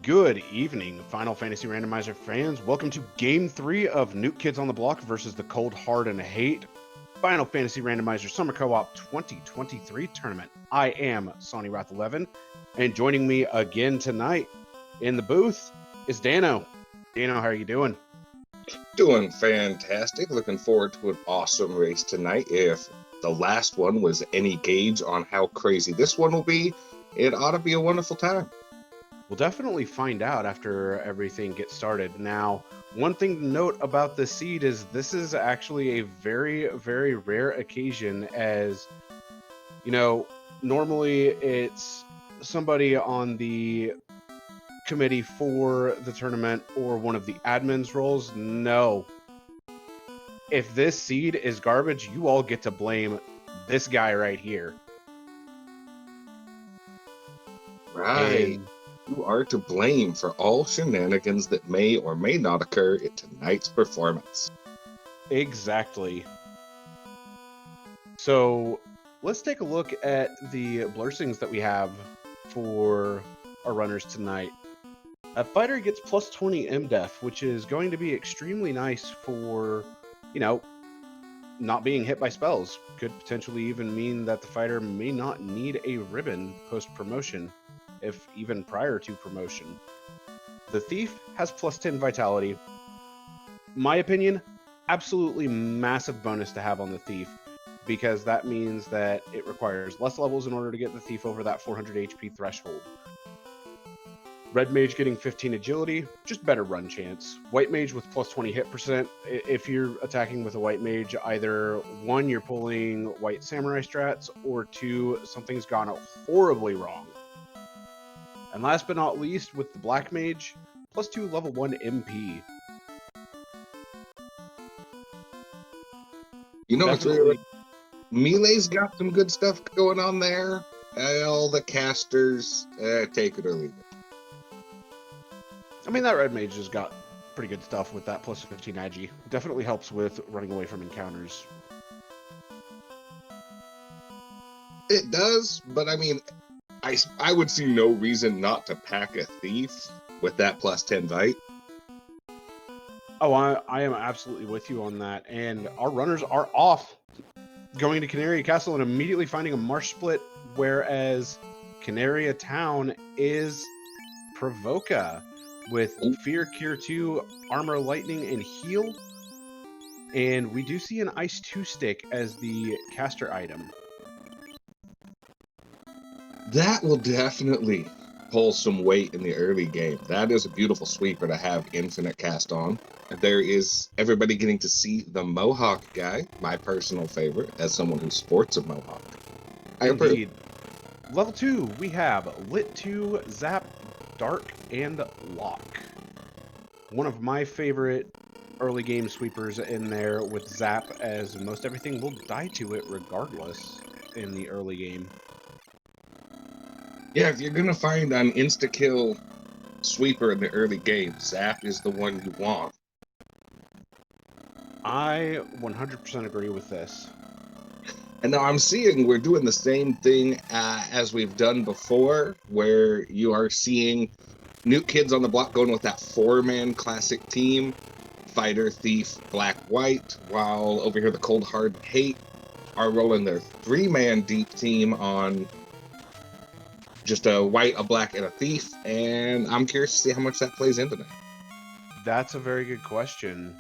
Good evening, Final Fantasy Randomizer fans. Welcome to Game 3 of Nuke Kids on the Block versus the Cold Hard and Hate Final Fantasy Randomizer Summer Co-op 2023 tournament. I am Sonny Wrath 11, and joining me again tonight in the booth is Dano. Dano, how are you doing? Doing fantastic. Looking forward to an awesome race tonight. If the last one was any gauge on how crazy this one will be, it ought to be a wonderful time. We'll definitely find out after everything gets started. Now, one thing to note about this seed is this is actually a very, very rare occasion, as, you know, normally it's somebody on the committee for the tournament or one of the admins roles. No. If this seed is garbage, you all get to blame this guy right here. Right. And you are to blame for all shenanigans that may or may not occur in tonight's performance. exactly. So let's take a look at the blessings that we have for our runners tonight. A fighter gets plus 20 MDef, which is going to be extremely nice for, not being hit by spells. Could potentially even mean that the fighter may not need a ribbon post-promotion, if even prior to promotion. The thief has plus 10 vitality. My opinion, absolutely massive bonus to have on the thief, because that means that it requires less levels in order to get the thief over that 400 HP threshold. Red Mage getting 15 agility, just better run chance. White Mage with plus 20 hit percent. If you're attacking with a White Mage, either one, you're pulling White Samurai strats, or two, something's gone horribly wrong. And last but not least, with the Black Mage, plus 2 level 1 MP. You know, Melee's got some good stuff going on there. All the casters, take it or leave it. I mean, that Red Mage has got pretty good stuff with that plus 15 agi. Definitely helps with running away from encounters. It does, but I mean, I would see no reason not to pack a thief with that plus 10 vite. Oh, I am absolutely with you on that. And our runners are off, going to Canaria Castle and immediately finding a marsh split, whereas Canaria Town is Provoca with Fear, Cure 2, Armor, Lightning, and Heal. And we do see an Ice 2 stick as the caster item. That will definitely pull some weight in the early game. That is a beautiful sweeper to have infinite cast on. There is everybody getting to see the Mohawk guy, my personal favorite, as someone who sports a Mohawk. Indeed. Level 2, we have Lit 2, Zap, Dark, and Lock. One of my favorite early game sweepers in there with Zap, as most everything will die to it regardless in the early game. Yeah, if you're going to find an insta-kill sweeper in the early game, Zap is the one you want. I 100% agree with this. And now I'm seeing we're doing the same thing as we've done before, where you are seeing Nuke Kids on the Block going with that 4-man classic team, Fighter, Thief, Black, White, while over here the Cold Hard Hate are rolling their 3-man deep team on just a White, a Black, and a Thief, and I'm curious to see how much that plays into that. That's a very good question.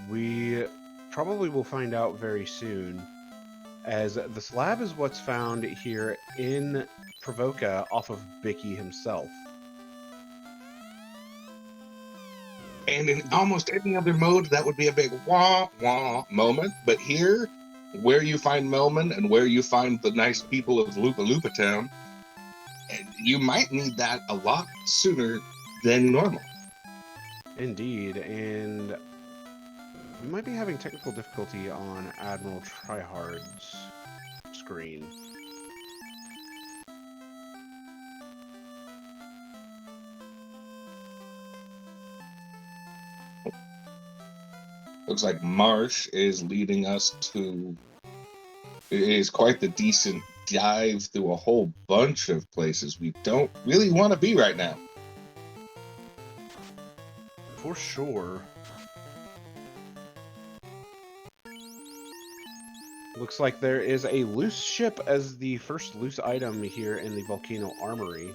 We probably will find out very soon, as the slab is what's found here in Provoca off of Bicky himself. And in almost any other mode, that would be a big wah-wah moment. But here, where you find Melman and where you find the nice people of Lupa Lupa Town, you might need that a lot sooner than normal. Indeed, and we might be having technical difficulty on Admiral Tryhard's screen. Looks like Marsh is leading us to... It is quite the decent dive through a whole bunch of places we don't really want to be right now. For sure. Looks like there is a loose ship as the first loose item here in the Volcano Armory,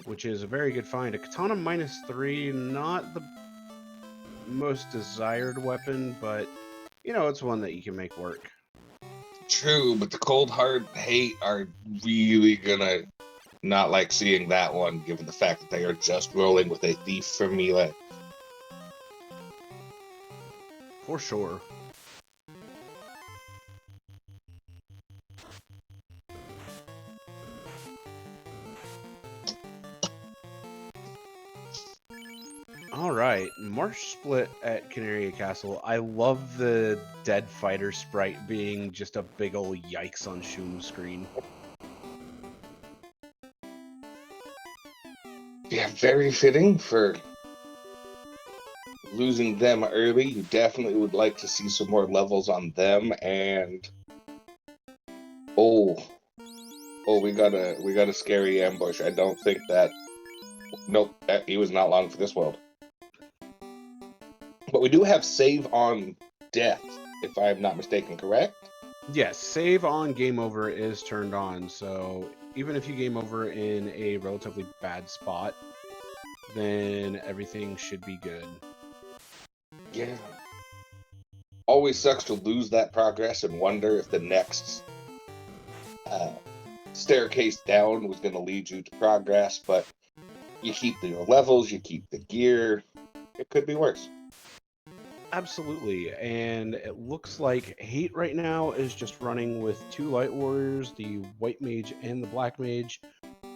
which is a very good find. A katana -3, not the most desired weapon, but you know, it's one that you can make work. True, but the cold hard hate are really gonna not like seeing that one, given the fact that they are just rolling with a thief for melee. For sure. Alright, Marsh split at Canaria Castle. I love the dead fighter sprite being just a big ol' yikes on Shum screen. Yeah, very fitting for losing them early. You definitely would like to see some more levels on them, and oh, we got a scary ambush. I don't think that. Nope, he was not long for this world. But we do have save on death, if I am not mistaken, correct? Yes, save on game over is turned on, so even if you game over in a relatively bad spot, then everything should be good. Yeah. Always sucks to lose that progress and wonder if the next staircase down was going to lead you to progress, but you keep your levels, you keep the gear. It could be worse. Absolutely, and it looks like Hate right now is just running with 2 Light Warriors, the White Mage and the Black Mage.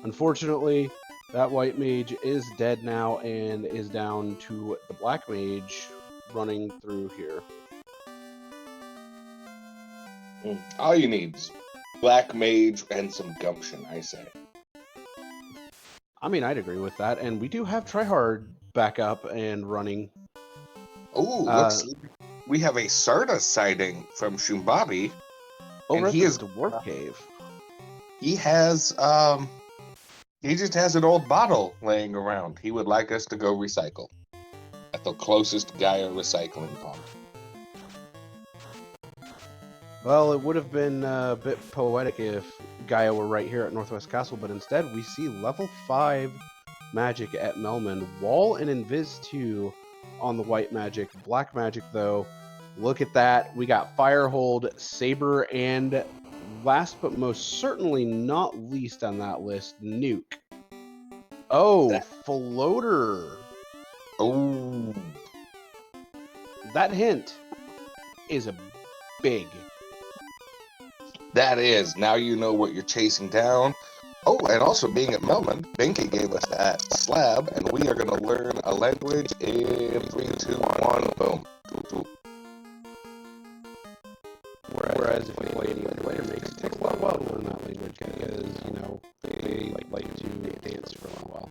Unfortunately, that White Mage is dead now and is down to the Black Mage running through here. All you need is Black Mage and some gumption, I say. I mean, I'd agree with that, and we do have Tryhard back up and running. Oh, looks like we have a Sarda sighting from Shumbabi. Over at the Dwarf Cave. He has he just has an old bottle laying around. He would like us to go recycle at the closest Gaia recycling pond. Well, it would have been a bit poetic if Gaia were right here at Northwest Castle, but instead we see level 5 magic at Melman. Wall and Invis 2 on the white magic. Black magic, though, look at that. We got Firehold, Saber, and last but most certainly not least on that list, Nuke. Oh, Floater. Oh. That hint is a big. That is. Now you know what you're chasing down. Oh, and also being at Melman, Benke gave us that slab, and we are going to learn a language in 3, 2, 1, boom. Whereas if you play any other player, makes it take a while to learn that language because, you know, they like to dance for a little while.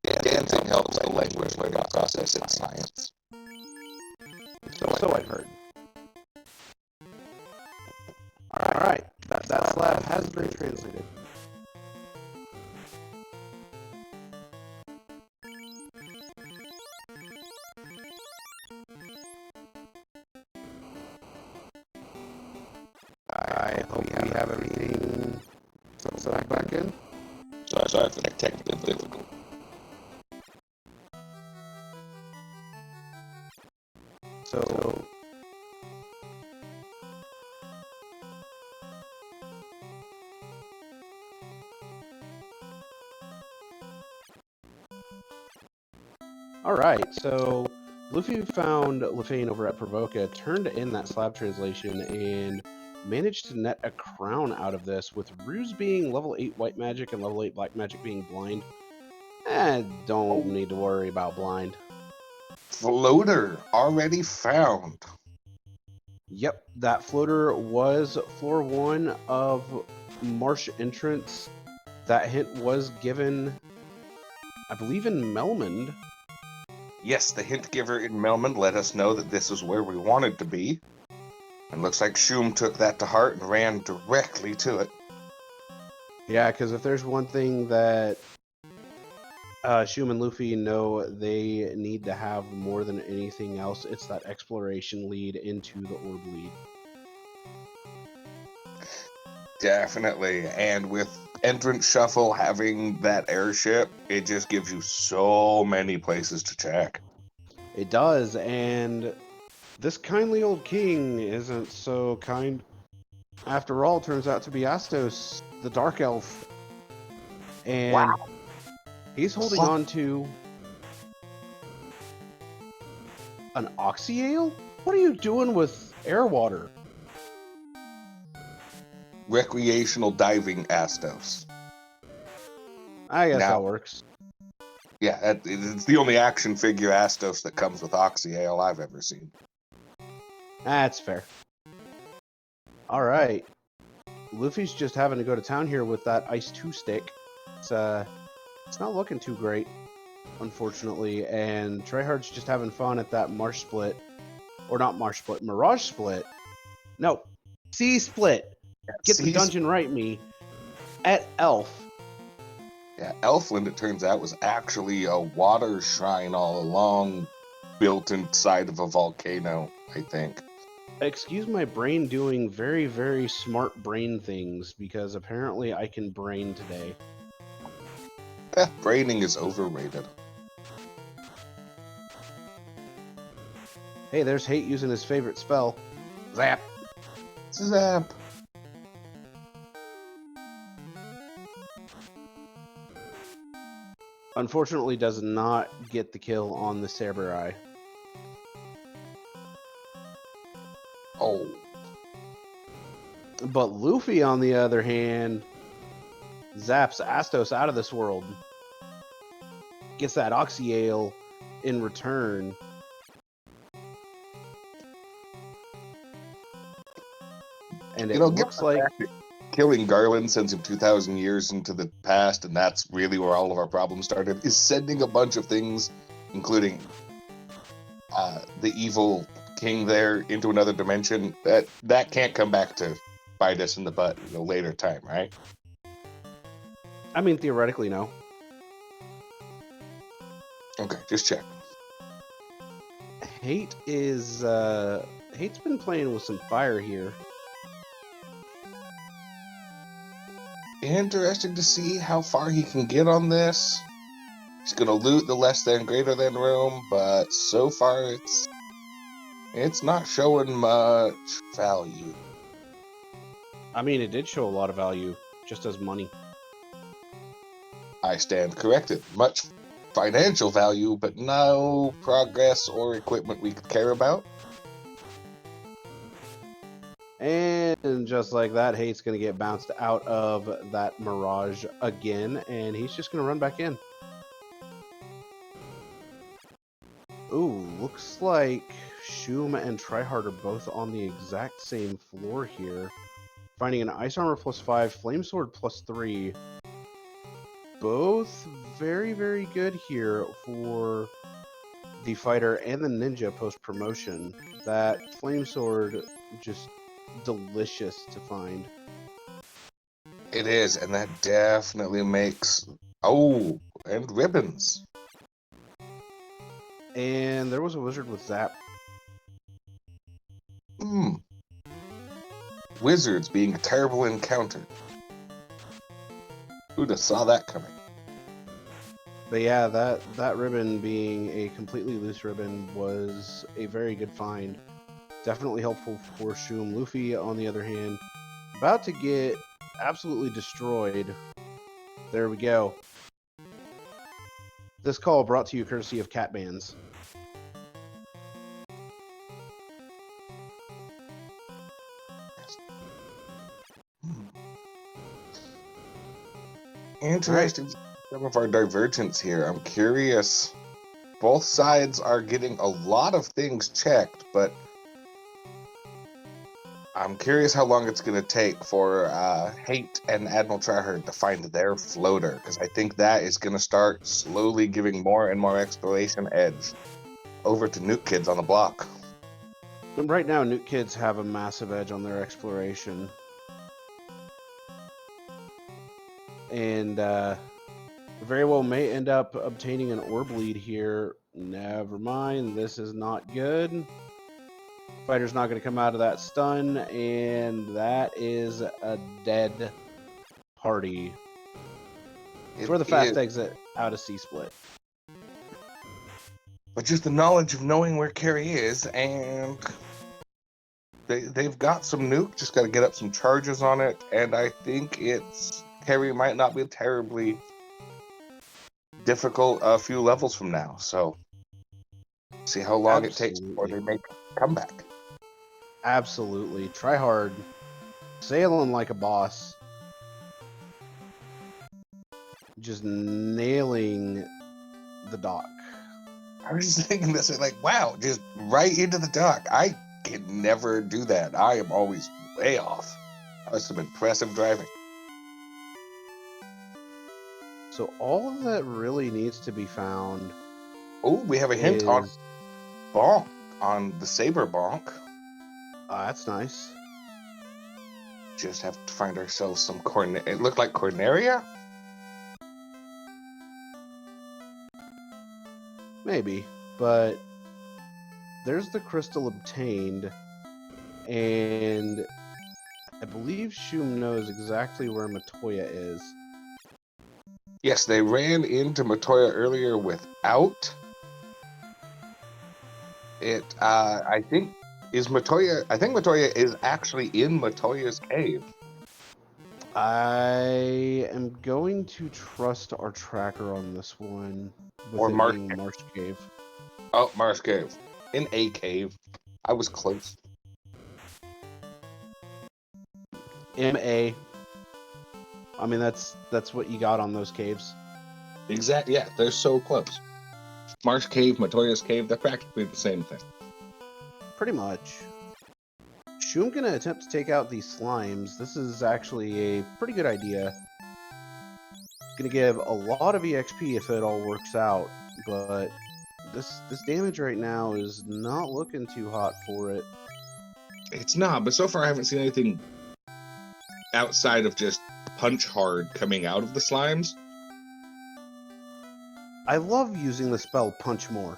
Yeah, dancing helps the language learning process in science. So I've heard. Alright, that slab has been translated. I hope we have everything set back in. Sorry for that technical difficulty. So alright, so Luffy found Lefane over at Provoca, turned in that slab translation, and managed to net a crown out of this, with Ruse being level 8 white magic and level 8 black magic being blind. Don't need to worry about blind. Floater already found. Yep, that floater was floor 1 of Marsh Entrance. That hint was given, I believe, in Melmond. Yes, the hint giver in Melman let us know that this is where we wanted to be. And looks like Shum took that to heart and ran directly to it. Yeah, because if there's one thing that Shum and Luffy know they need to have more than anything else, it's that exploration lead into the orb lead. Definitely. And with Entrant Shuffle having that airship, it just gives you so many places to check. It does, and this kindly old king isn't so kind. After all, turns out to be Astos, the Dark Elf. And Wow. he's holding on to an Oxyale? What are you doing with air water? Recreational diving Astos. I guess Now, that works. yeah, it's the only action figure Astos that comes with Oxyale I've ever seen. That's fair. Alright. Luffy's just having to go to town here with that Ice 2 stick. It's not looking too great, unfortunately. And Tryhard's just having fun at that Marsh Split. Or not Marsh Split, Mirage Split. No, Sea Split. Get the dungeon right, me. At Elf. Yeah, Elfland, it turns out, was actually a water shrine all along, built inside of a volcano, I think. Excuse my brain doing very, very smart brain things, because apparently I can brain today. Braining is overrated. Hey, there's Hate using his favorite spell. Zap. Zap. Unfortunately, does not get the kill on the Samurai. Oh. But Luffy, on the other hand, zaps Astos out of this world. Gets that Oxyale in return. And it looks like killing Garland sends him 2,000 years into the past, and that's really where all of our problems started, is sending a bunch of things, including the evil king there into another dimension. That can't come back to bite us in the butt at a later time, right? I mean, theoretically, no. Okay, just check. Hate's been playing with some fire here. Interesting to see how far he can get on this. He's going to loot the less than greater than room, but so far it's not showing much value. I mean, it did show a lot of value, just as money. I stand corrected. Much financial value, but no progress or equipment we could care about. And just like that, Hate's going to get bounced out of that Mirage again, and he's just going to run back in. Ooh, looks like Shum and Tryhard are both on the exact same floor here. Finding an Ice Armor +5, Flame Sword +3. Both very, very good here for the fighter and the ninja post-promotion. That Flame Sword, just delicious to find. It is, and that definitely makes... Oh, and ribbons. And there was a wizard with Zap. Wizards being a terrible encounter. Who'd have saw that coming? But yeah, that ribbon being a completely loose ribbon was a very good find. Definitely helpful for Shum. Luffy, on the other hand, about to get absolutely destroyed. There we go. This call brought to you courtesy of Cat Bands. Interesting. Some of our divergence here. I'm curious. Both sides are getting a lot of things checked, but I'm curious how long it's going to take for Hate and Admiral Tryhard to find their floater, because I think that is going to start slowly giving more and more exploration edge over to Nuke Kids on the block. And right now, Nuke Kids have a massive edge on their exploration. And very well may end up obtaining an orb lead here. Never mind, this is not good. Fighter's not going to come out of that stun, and that is a dead party for the fast exit out of C-Split. But just the knowledge of knowing where Carrie is, and they've got some nuke, just got to get up some charges on it, and I think Carrie might not be terribly difficult a few levels from now, so see how long it takes before they make a comeback. Absolutely. Try hard. Sailing like a boss. Just nailing the dock. I was just thinking this, like, wow, just right into the dock. I can never do that. I am always way off. That's some impressive driving. So all of that really needs to be found. Oh, we have a hint on bonk, on the saber bonk. That's nice. Just have to find ourselves some it looked like Corneria? Maybe, but there's the crystal obtained, and I believe Shum knows exactly where Matoya is. Yes, they ran into Matoya earlier without it. I think Matoya is actually in Matoya's cave. I am going to trust our tracker on this one. With or Marsh Cave. Oh, Marsh Cave. In a cave. I was close. MA. I mean, that's what you got on those caves. Exactly. Yeah, they're so close. Marsh Cave, Matoya's Cave, they're practically the same thing. Pretty much. Shum gonna attempt to take out these slimes. This is actually a pretty good idea. Gonna give a lot of EXP if it all works out, but this damage right now is not looking too hot for it. It's not, but so far I haven't seen anything outside of just punch hard coming out of the slimes. I love using the spell Punch More.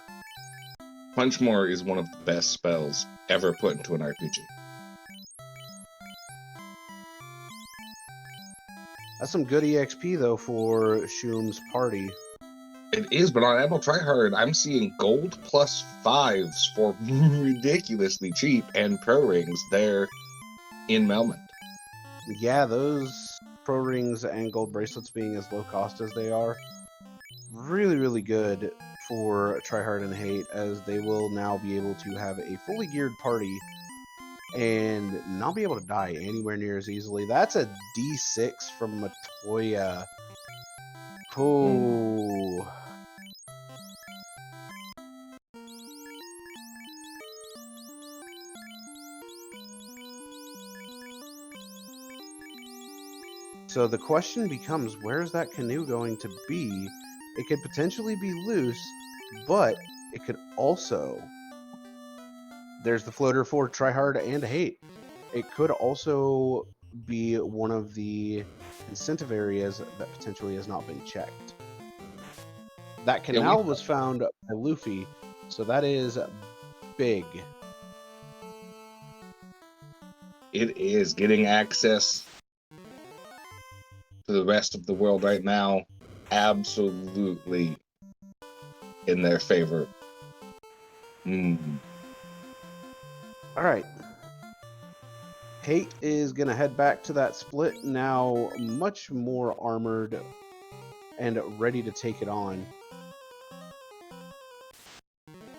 Punch More is one of the best spells ever put into an RPG. That's some good EXP, though, for Shum's party. It is, but on Admiral Tryhard, I'm seeing gold plus 5s for ridiculously cheap, and pro rings there in Melmond. Yeah, those pro rings and gold bracelets being as low cost as they are, really, really good for Tryhard and Hate, as they will now be able to have a fully geared party and not be able to die anywhere near as easily. That's a D6 from Matoya. Oh. So the question becomes, where is that canoe going to be? It could potentially be loose, but it could also... There's the floater for Tryhard and Hate. It could also be one of the incentive areas that potentially has not been checked. That canal was found by Luffy, so that is big. It is getting access to the rest of the world right now. Absolutely in their favor. All right. Hate is going to head back to that split now, much more armored and ready to take it on.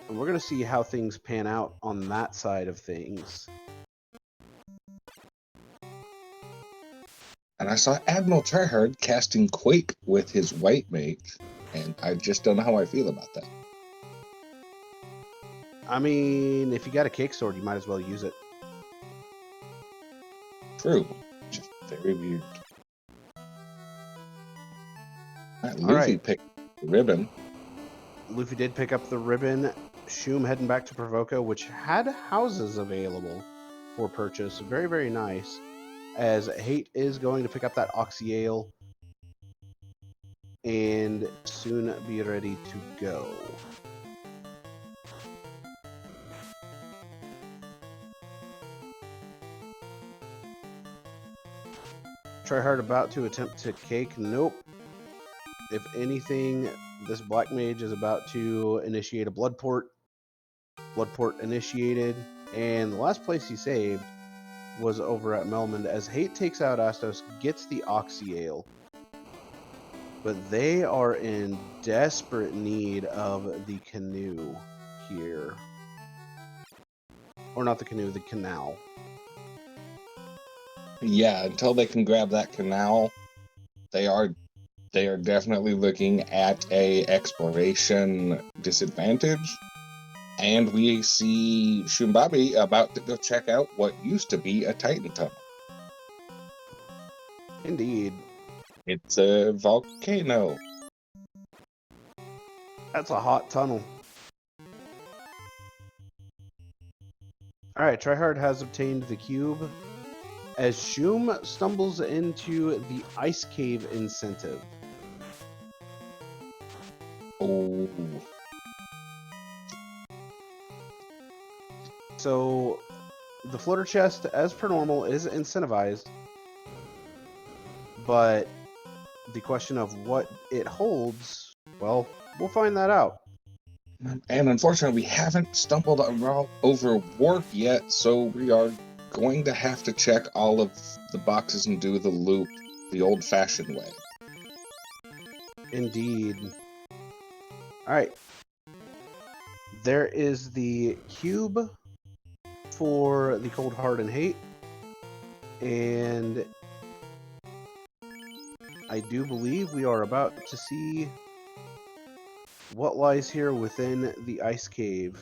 And we're going to see how things pan out on that side of things. And I saw Admiral Tryhard casting Quake with his white mage, and I just don't know how I feel about that. I mean, if you got a cake sword, you might as well use it. True. Just very weird. All Luffy picked the ribbon. Luffy did pick up the ribbon, Shum heading back to Provoca, which had houses available for purchase. Very, very nice. As Hate is going to pick up that Oxyale and soon be ready to go. Tryhard about to attempt to cake. Nope. If anything, this Black Mage is about to initiate a blood port. Blood port initiated. And the last place he saved was over at Melmond as Hate takes out Astos, gets the Oxyale. But they are in desperate need of the canoe here. Or not the canoe, the canal. Yeah, until they can grab that canal, they are definitely looking at a exploration disadvantage. And we see Shumbabi about to go check out what used to be a Titan tunnel. Indeed. It's a volcano. That's a hot tunnel. Alright, Tryhard has obtained the cube as Shum stumbles into the ice cave incentive. Oh. So the floater chest, as per normal, is incentivized, but the question of what it holds, well, we'll find that out. And unfortunately, we haven't stumbled over warp yet, so we are going to have to check all of the boxes and do the loop the old-fashioned way. Indeed. Alright. There is the cube for the Cold Heart and Hate, and I do believe we are about to see what lies here within the ice cave.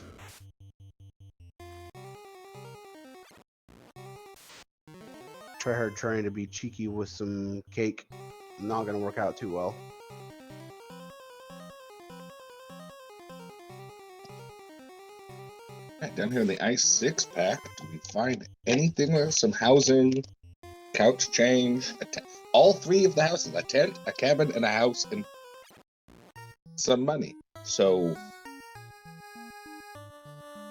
Tryhard trying to be cheeky with some cake. Not gonna work out too well. Right, down here in the ice 6-pack, do we find anything with some housing, couch change, all three of the houses, a tent, a cabin, and a house, and some money. So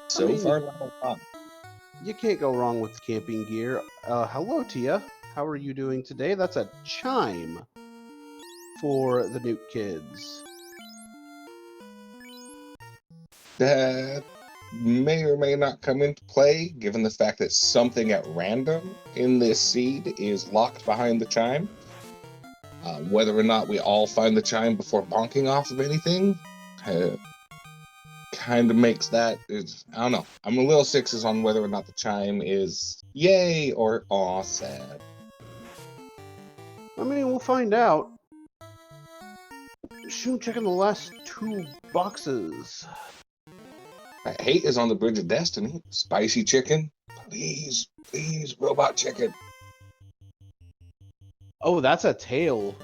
far, not a lot. You can't go wrong with camping gear. Hello, Tia. How are you doing today? That's a chime for the NUKE kids. That may or may not come into play, given the fact that something at random in this seed is locked behind the chime. Whether or not we all find the chime before bonking off of anything, kind of makes that, I don't know. I'm a little sixes on whether or not the chime is yay or aw sad. I mean, we'll find out. Shoot, checking the last two boxes. Hate is on the bridge of destiny. Spicy chicken. Please, please, robot chicken. Oh, that's a tail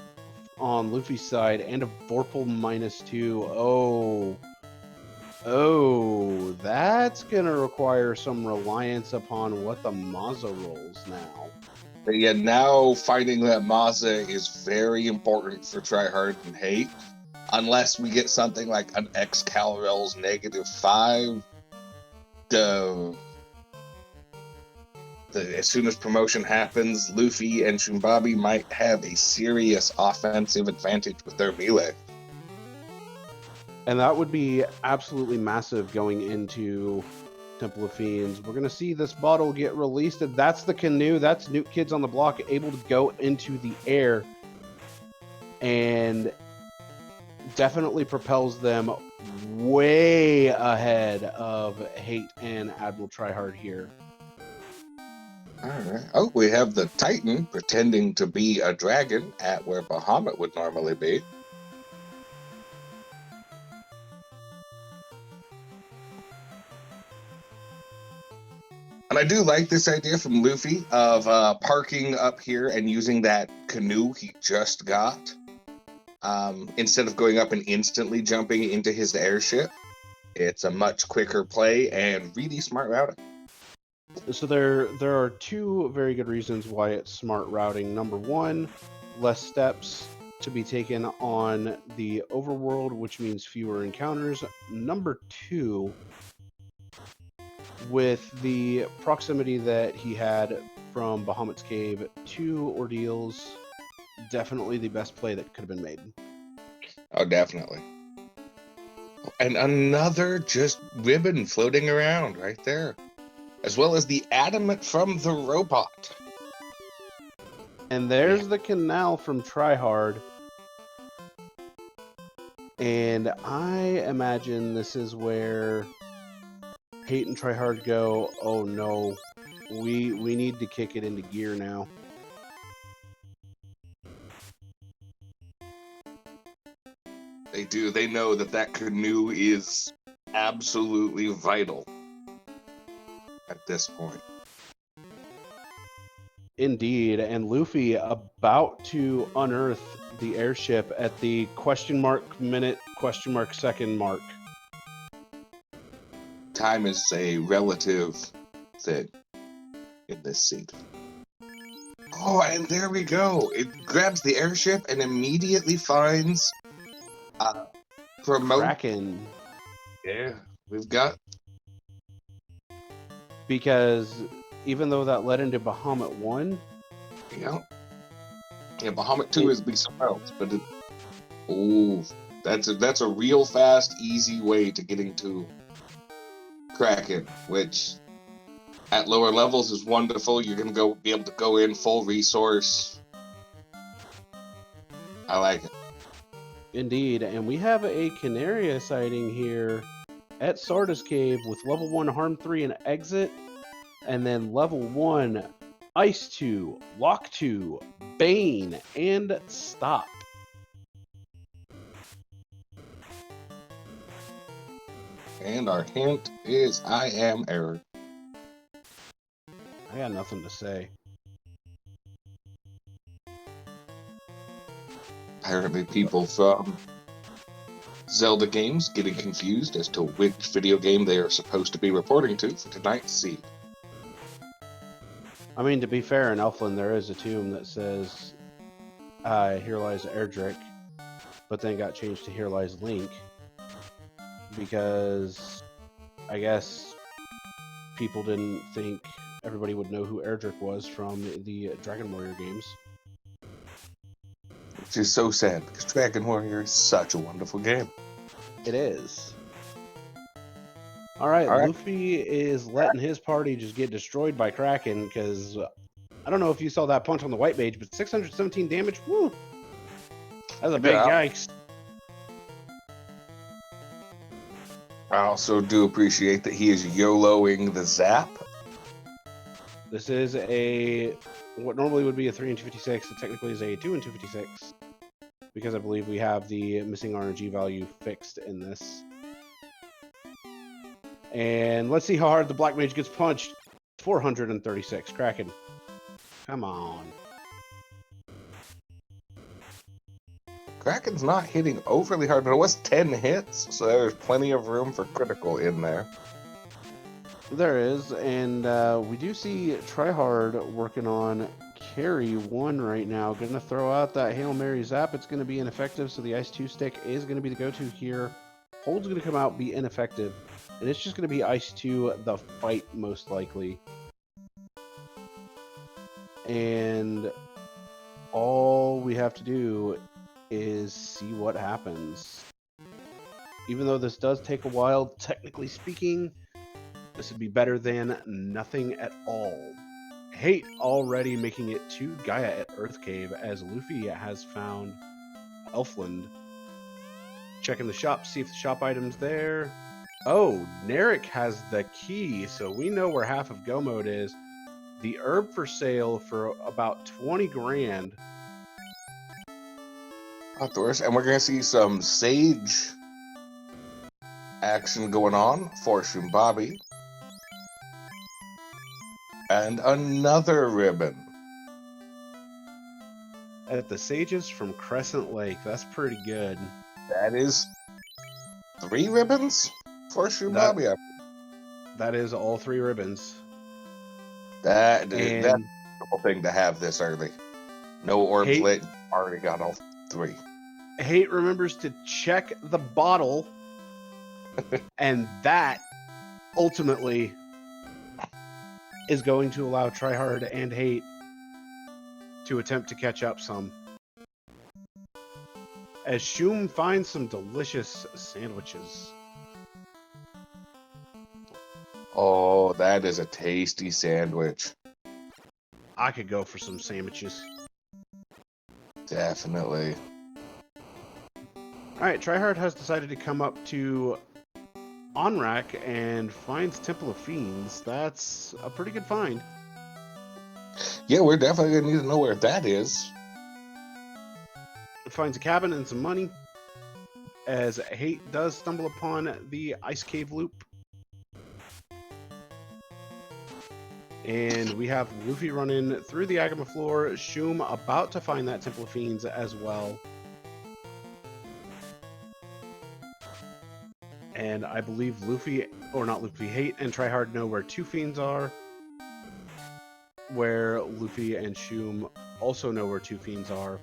on Luffy's side and a Vorpal -2. Oh, that's gonna require some reliance upon what the Mazza rolls now. But yeah, now finding that Mazza is very important for Tryhard and Hate. Unless we get something like an Excalibel's -5, as soon as promotion happens, Luffy and Shumbabi might have a serious offensive advantage with their melee. And that would be absolutely massive going into Temple of Fiends. We're going to see this bottle get released, and that's the canoe. That's NUKE Kids on the Block able to go into the air and definitely propels them way ahead of Hate and Admiral Tryhard here. Alright. Oh, we have the Titan pretending to be a dragon at where Bahamut would normally be. And I do like this idea from Luffy of parking up here and using that canoe he just got instead of going up and instantly jumping into his airship. It's a much quicker play and really smart routing. So there are two very good reasons why it's smart routing. Number one, less steps to be taken on the overworld, which means fewer encounters. Number two, with the proximity that he had from Bahamut's Cave to Ordeals, definitely the best play that could have been made. Oh, definitely. And another just ribbon floating around right there, as well as the adamant from the robot. And there's the canal from Tryhard. And I imagine this is where Hate and Tryhard go, oh no, we need to kick it into gear now. They do. They know that canoe is absolutely vital at this point. Indeed, and Luffy about to unearth the airship at the minute, second mark. Time is a relative thing in this scene. Oh, and there we go. It grabs the airship and immediately finds Kraken. Yeah, we've got. Because even though that led into Bahamut 1, Yeah, Bahamut 2 is be somewhere else, but that's a real fast, easy way to getting to Kraken, which at lower levels is wonderful. You're gonna be able to go in full resource. I like it. Indeed, and we have a Canaria sighting here at Sarda's Cave with level 1 Harm 3 and exit, and then level 1 Ice 2, Lock 2, Bane, and Stop. And our hint is I am error. I got nothing to say. Apparently people from Zelda games getting confused as to which video game they are supposed to be reporting to for tonight's seed. I mean, to be fair, in Elfland there is a tomb that says, here lies Erdrick, but then got changed to here lies Link, because I guess people didn't think everybody would know who Erdrick was from the Dragon Warrior games. Which is so sad, because Dragon Warrior is such a wonderful game. It is. Alright, Luffy is letting his party just get destroyed by Kraken, because I don't know if you saw that punch on the white mage, but 617 damage, woo! That's a big yikes. I also do appreciate that he is YOLOing the zap. This is what normally would be a 3 and 256, it technically is a 2 and 256, because I believe we have the missing RNG value fixed in this. And let's see how hard the Black Mage gets punched. 436, Kraken. Come on. Kraken's not hitting overly hard, but it was 10 hits, so there's plenty of room for critical in there. There is, and we do see Tryhard working on carry 1 right now. Going to throw out that Hail Mary Zap. It's going to be ineffective, so the Ice 2 stick is going to be the go-to here. Hold's going to come out, be ineffective, and it's just going to be Ice 2 the fight, most likely. And all we have to do is see what happens. Even though this does take a while, technically speaking, this would be better than nothing at all. Hate already making it to Gaia at Earth Cave, as Luffy has found Elfland. Checking the shop, see if the shop item's there. Oh, Narek has the key, so we know where half of Go Mode is. The herb for sale for about 20 grand. Not the worst. And we're going to see some Sage action going on for Shumbabi. And another ribbon. At the Sages from Crescent Lake. That's pretty good. That is 3 ribbons For Shumabia. That is all 3 ribbons. That's And a cool thing to have this early. No orbs Hate- lit. Already got all 3. Hate remembers to check the bottle, and that ultimately is going to allow Tryhard and Hate to attempt to catch up some. As Shum finds some delicious sandwiches. Oh, that is a tasty sandwich. I could go for some sandwiches. Definitely. Alright, Tryhard has decided to come up to Onrak and finds Temple of Fiends. That's a pretty good find. Yeah, we're definitely going to need to know where that is. Finds a cabin and some money. As Hate does stumble upon the Ice Cave Loop. And we have Luffy running through the Agama floor. Shum about to find that Temple of Fiends as well. And I believe Luffy, or not Luffy, Hate and Tryhard know where 2 Fiends are. Where Luffy and Shum also know where 2 Fiends are.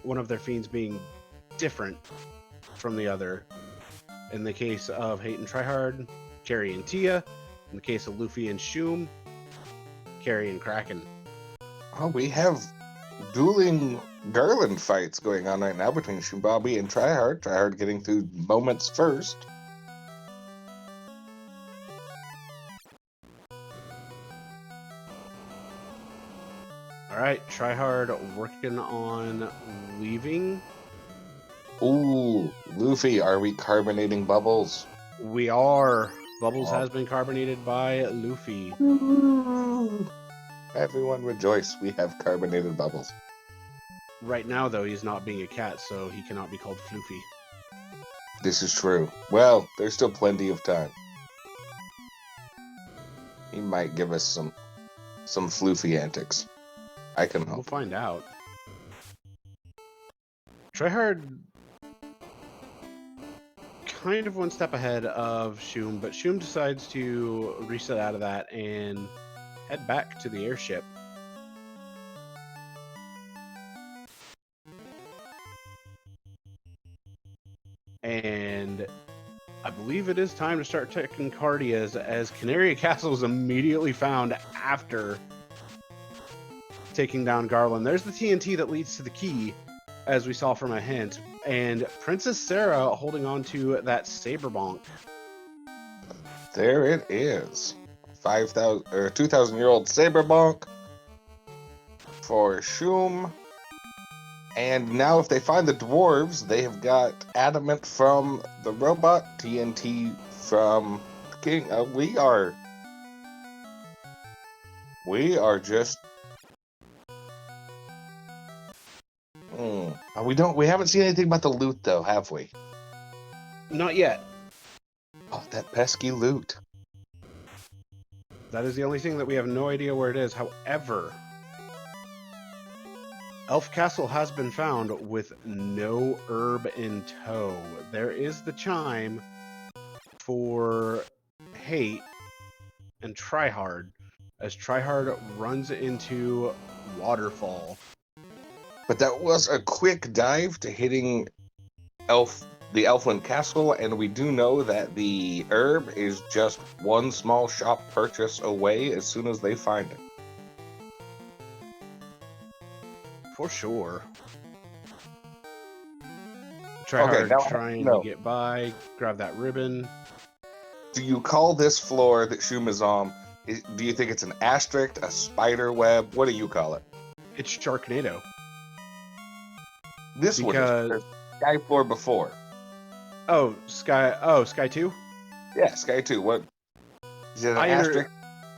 One of their Fiends being different from the other. In the case of Hate and Tryhard, Carrie and Tia. In the case of Luffy and Shum, Carrie and Kraken. Oh, we have dueling Garland fights going on right now between Shumbabi and Tryhard. Tryhard getting through moments first. Alright, Tryhard working on leaving. Ooh, Luffy, are we carbonating Bubbles? We are. Bubbles Oh. has been carbonated by Luffy. Everyone rejoice, we have carbonated Bubbles. Right now, though, he's not being a cat, so he cannot be called Floofy. This is true. Well, there's still plenty of time. He might give us some floofy antics. I can We'll hope. find out. Tryhard kind of one step ahead of Shum, but Shum decides to reset out of that and head back to the airship. And I believe it is time to start checking Cardias, as Canaria Castle is immediately found after taking down Garland. There's the TNT that leads to the key, as we saw from a hint, and Princess Sarah holding on to that saber bonk. There it is. 5,000 or 2,000-year-old saber bonk for Shum. And now if they find the dwarves, they have got adamant from the robot, TNT from King. We are just. We haven't seen anything about the loot though, have we? Not yet. Oh, that pesky loot. That is the only thing that we have no idea where it is. However, Elf Castle has been found with no herb in tow. There is the chime for Hate and Tryhard, as Tryhard runs into Waterfall. But that was a quick dive to hitting the Elfland Castle, and we do know that the herb is just one small shop purchase away as soon as they find it. For sure. Tryhard now trying no. to get by, grab that ribbon. Do you call this floor that Shum is on, do you think it's an asterisk, a spider web? What do you call it? It's Sharknado. This one is Sky floor before. Oh, Sky 2? Yeah, Sky 2. What? Is it an I asterisk?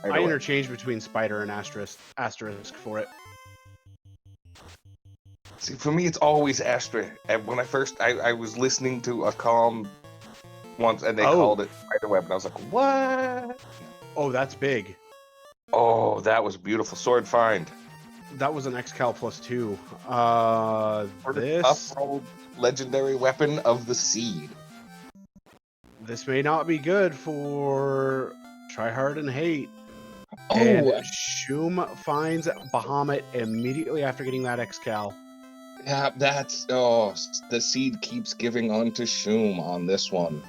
I interchange between spider and asterisk for it. See, for me, it's always asterisk. And when I was listening to a column once, and they called it spiderweb, and I was like, what? Oh, that's big. Oh, that was beautiful. Sword find. That was an XCal +2. This Uprolled legendary weapon of the seed. This may not be good for Tryhard and Hate. Oh, And Shum finds Bahamut immediately after getting that X-Cal. yeah, that's the seed keeps giving on to Shum on this one.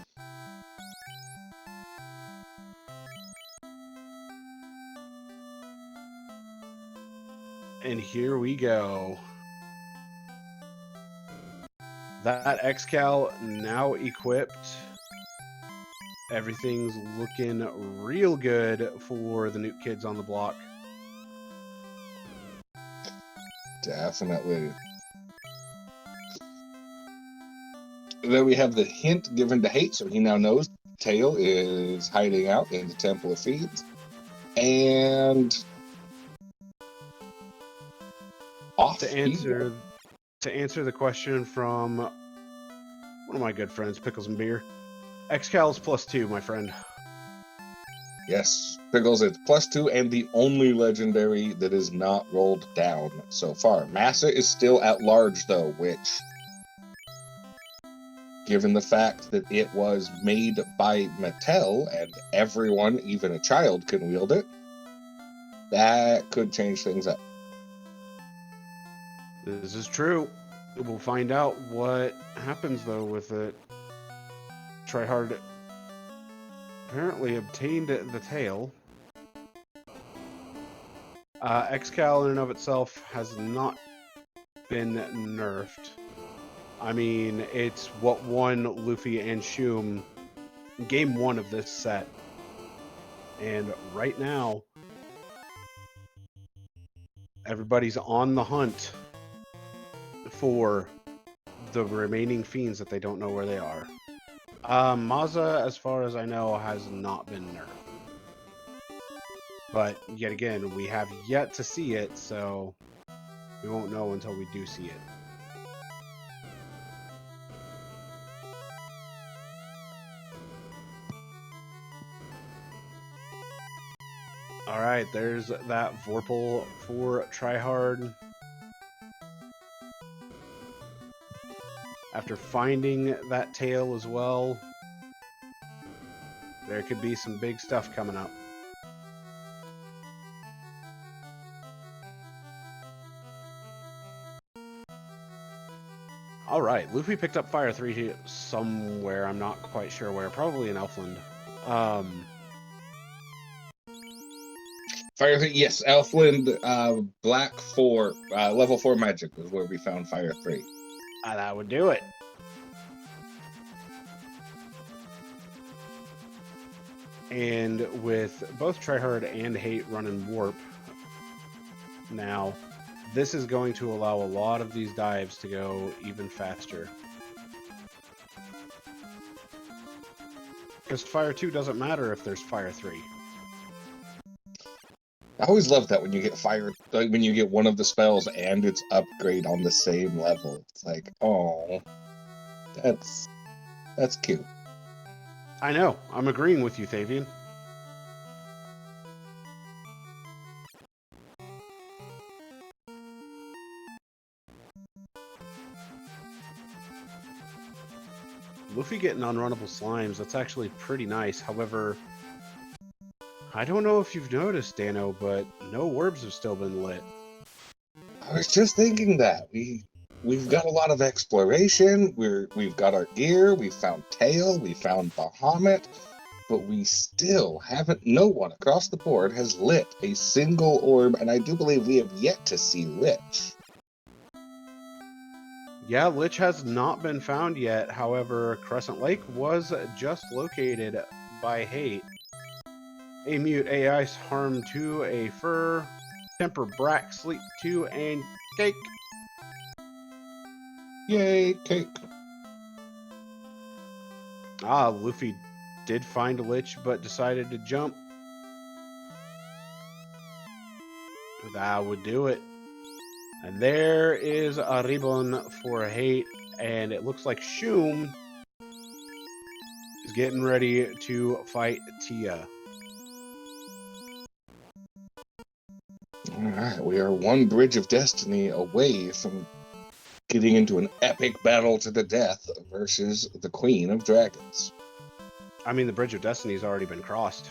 And here we go. That X-Cal now equipped. Everything's looking real good for the Nuke kids on the block. Definitely. Then we have the hint given to Hate, so he now knows Tail is hiding out in the Temple of Feeds. And off To answer the question from one of my good friends, Pickles and Beer, X-Cal is +2, my friend. Yes, Pickles is +2 and the only legendary that is not rolled down so far. Massa is still at large though, which, given the fact that it was made by Mattel and everyone, even a child, can wield it, that could change things up. This is true. We'll find out what happens though with it. Tryhard apparently obtained the tail. X-Cal in and of itself has not been nerfed. I mean, it's what won Luffy and Shum game 1 of this set. And right now, everybody's on the hunt for the remaining fiends that they don't know where they are. Mazza, as far as I know, has not been nerfed. But yet again, we have yet to see it, so we won't know until we do see it. Alright, there's that Vorpal for Tryhard. After finding that tail as well, there could be some big stuff coming up. Alright, Luffy picked up Fire 3 somewhere, I'm not quite sure where, probably in Elfland. Fire 3, yes, Elfland, Black 4, level 4 magic was where we found Fire 3. That would do it. And with both Tryhard and Hate running Warp now, this is going to allow a lot of these dives to go even faster. Because Fire 2 doesn't matter if there's Fire 3. I always love that when you get fire, like when you get one of the spells and its upgrade on the same level. It's like, oh, that's cute. I know. I'm agreeing with you, Thavian. Luffy getting unrunnable slimes, that's actually pretty nice. However, I don't know if you've noticed, Dano, but no orbs have still been lit. I was just thinking that. We've got a lot of exploration, we've got our gear, we found Tail, we found Bahamut, but we still haven't, no one across the board has lit a single orb, and I do believe we have yet to see Lich. Yeah, Lich has not been found yet. However, Crescent Lake was just located by Hate. A Mute, A Ice, Harm 2, A Fur, Temper Brack, Sleep 2, and Cake. Yay, Cake. Luffy did find a Lich, but decided to jump. That would do it. And there is a ribbon for Hate, and it looks like Shum is getting ready to fight Tia. Alright, we are one bridge of destiny away from getting into an epic battle to the death versus the Queen of Dragons. I mean, the Bridge of Destiny's already been crossed.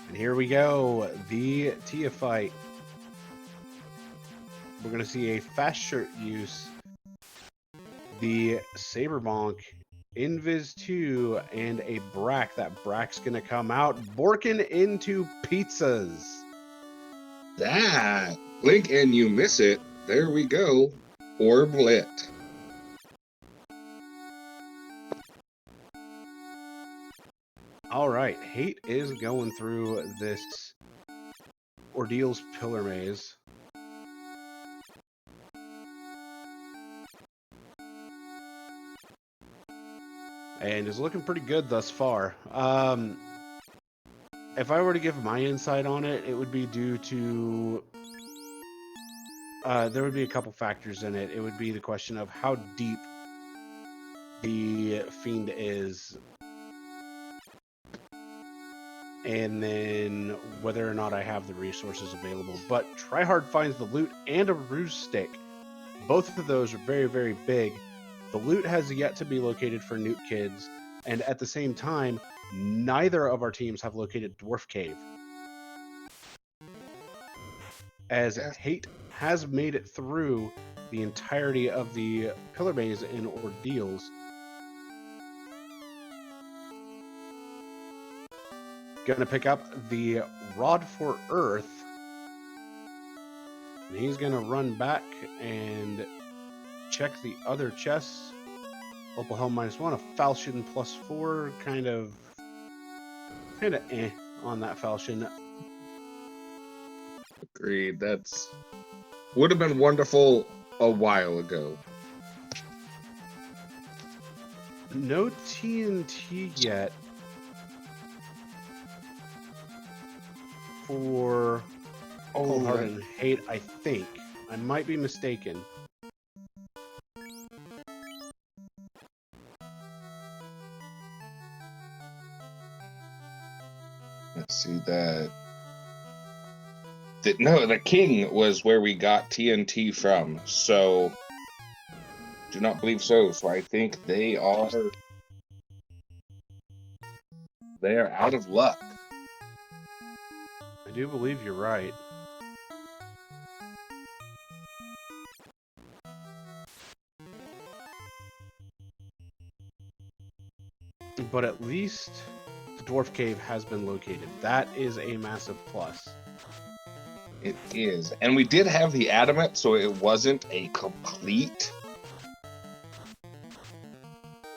And here we go, the Tia fight. We're going to see a fast shirt use, the Saber Bonk, Invis 2, and a Brack. That Brack's going to come out, borking into pizzas. That blink and you miss it. There we go. Orblit. All right, Hate is going through this Ordeal's Pillar Maze. And is looking pretty good thus far. If I were to give my insight on it, it would be due to... there would be a couple factors in it. It would be the question of how deep the Fiend is, and then whether or not I have the resources available. But Tryhard finds the loot and a ruse stick. Both of those are very, very big. The loot has yet to be located for Nuke Kids, and at the same time, neither of our teams have located Dwarf Cave. As Hate has made it through the entirety of the Pillar Maze and Ordeals. Gonna pick up the Rod for Earth. And he's gonna run back and check the other chests. Opal Helm -1, a Falchion +4, kind of on that Falchion. Agreed. That's would have been wonderful a while ago. No TNT yet for Cold Heart and Hate, I think. I might be mistaken. Let's see that. No, the King was where we got TNT from, so do not believe so. So I think they are out of luck. I do believe you're right. But at least the Dwarf Cave has been located. That is a massive plus. It is. And we did have the adamant, so it wasn't a complete...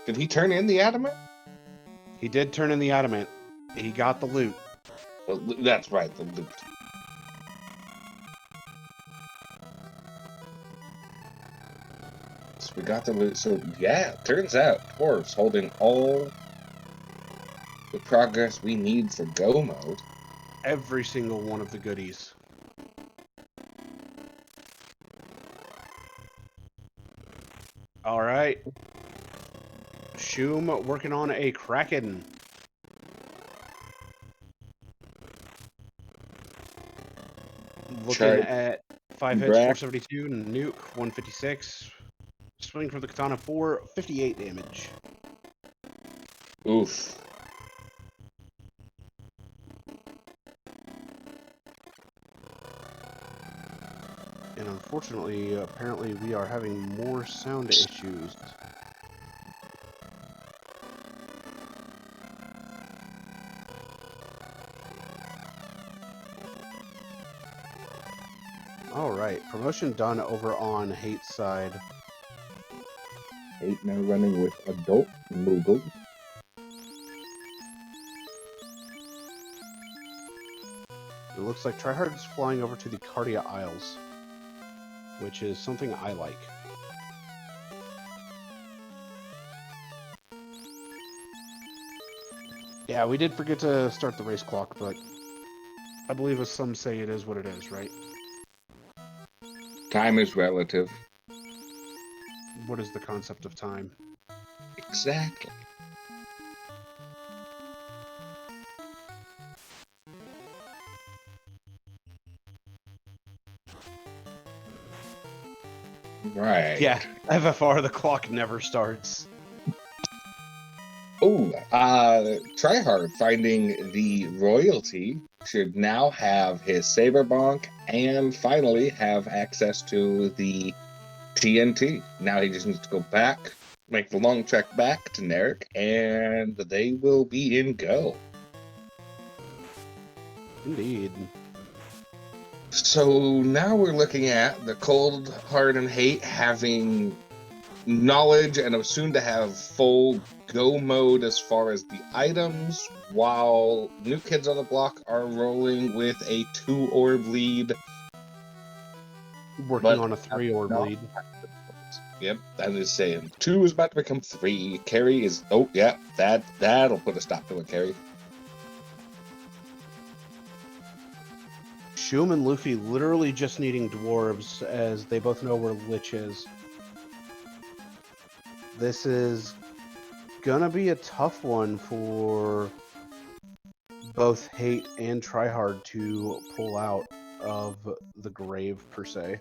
Did he turn in the adamant? He did turn in the adamant. He got the loot. That's right, the loot. So we got the loot. So yeah, turns out Dwarves holding all the progress we need for go mode. Every single one of the goodies. All right. Shum working on a Kraken. Looking at 5 hits, 472, and Nuke, 156. Swing for the Katana, 458 damage. Oof. And unfortunately, apparently we are having more sound issues. Alright, promotion done over on Hate's side. Hate now running with adult Moogles. It looks like Tryhard is flying over to the Cardia Isles, which is something I like. Yeah, we did forget to start the race clock, but I believe as some say it is what it is, right? Time is relative. What is the concept of time? Exactly. Right. Yeah, FFR, the clock never starts. Oh, Tryhard finding the royalty should now have his Saber Bonk and finally have access to the TNT. Now he just needs to go back, make the long trek back to Narek, and they will be in go. Indeed. So now we're looking at the Cold, Hard, and Hate having knowledge and are soon to have full go mode as far as the items, while New Kids on the Block are rolling with a 2-orb lead. Working But on a 3-orb no. lead. Yep, that is saying 2 is about to become 3. Carry is, oh yeah, that'll put a stop to it, Carry. Shum and Luffy literally just needing dwarves, as they both know where Lich is. This is gonna be a tough one for both Hate and Tryhard to pull out of the grave, per se.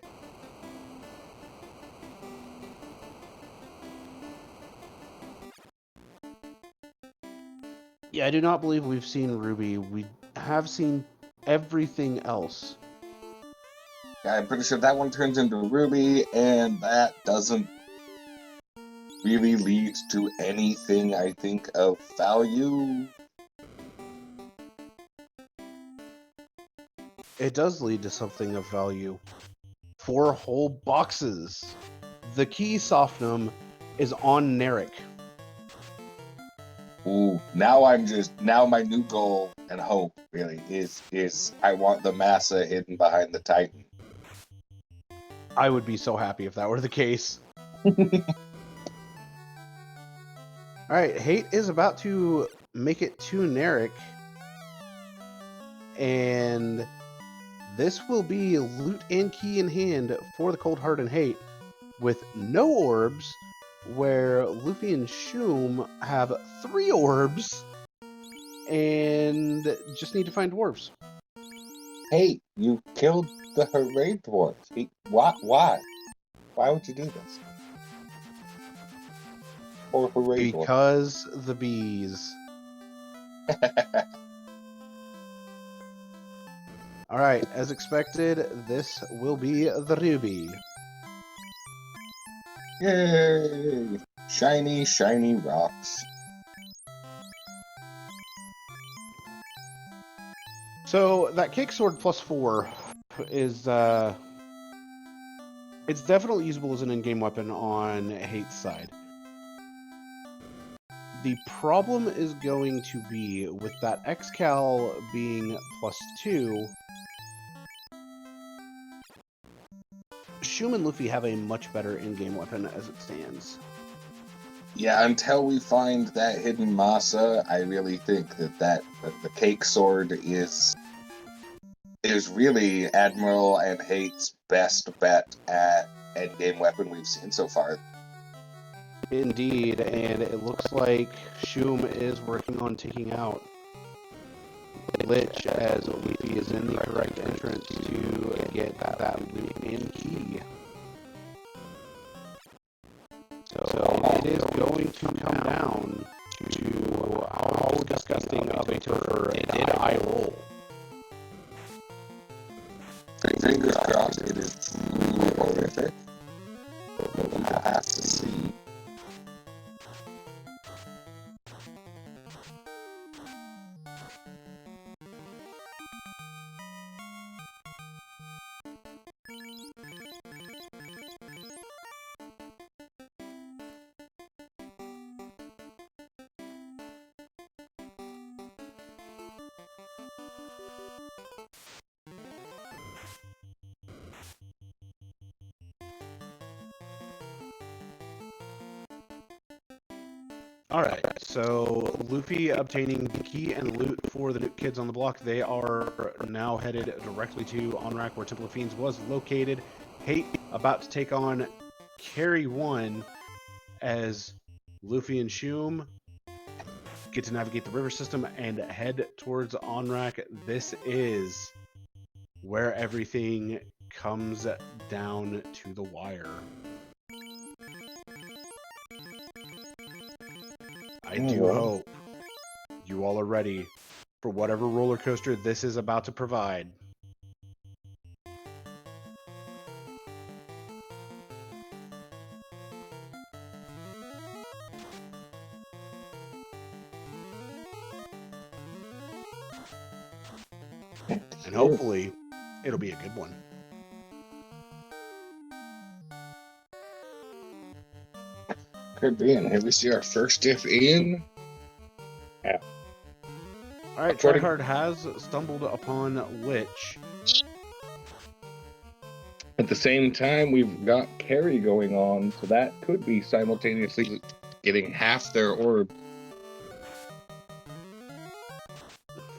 Yeah, I do not believe we've seen Ruby. We have seen everything else. Yeah, I'm pretty sure that one turns into Ruby, and that doesn't really lead to anything, I think, of value. It does lead to something of value. 4 whole boxes. The key Sofnum is on Narek. Ooh, now my new goal and hope really is I want the Massa hidden behind the Titan. I would be so happy if that were the case. Alright, Hate is about to make it to Narek. And this will be loot and key in hand for the Cold Heart and Hate, with no orbs, where Luffy and Shum have 3 orbs and just need to find dwarves. Hey, you killed the Hooray Dwarves. Why? Why would you do this? Or Hooray Dwarves? Because the bees. Alright, as expected, this will be the Ruby. Yay! Shiny, shiny rocks. So, that Cake Sword +4 is, it's definitely usable as an in-game weapon on Hate's side. The problem is going to be, with that X-Cal being +2, Shum and Luffy have a much better in-game weapon as it stands. Yeah, until we find that hidden Massa, I really think that the Cake Sword is really Admiral and Hate's best bet at endgame weapon we've seen so far. Indeed, and it looks like Shum is working on taking out Lich, as Luffy is in the correct entrance to get that loot and key. So it is going to come down to how disgusting of a Topher did I roll. Fingers crossed, it is really horrific. But we'll have to see. Alright, so Luffy obtaining the key and loot for the NUKE Kids on the Block. They are now headed directly to Onrak, where Temple of Fiends was located. Hate about to take on Carry 1 as Luffy and Shum get to navigate the river system and head towards Onrak. This is where everything comes down to the wire. I do hope you all are ready for whatever roller coaster this is about to provide. And hopefully, it'll be a good one. Could be. And here we see our first diff in. All right, According- Tryhard has stumbled upon Lich. At the same time, we've got carry going on, so that could be simultaneously getting half their orb.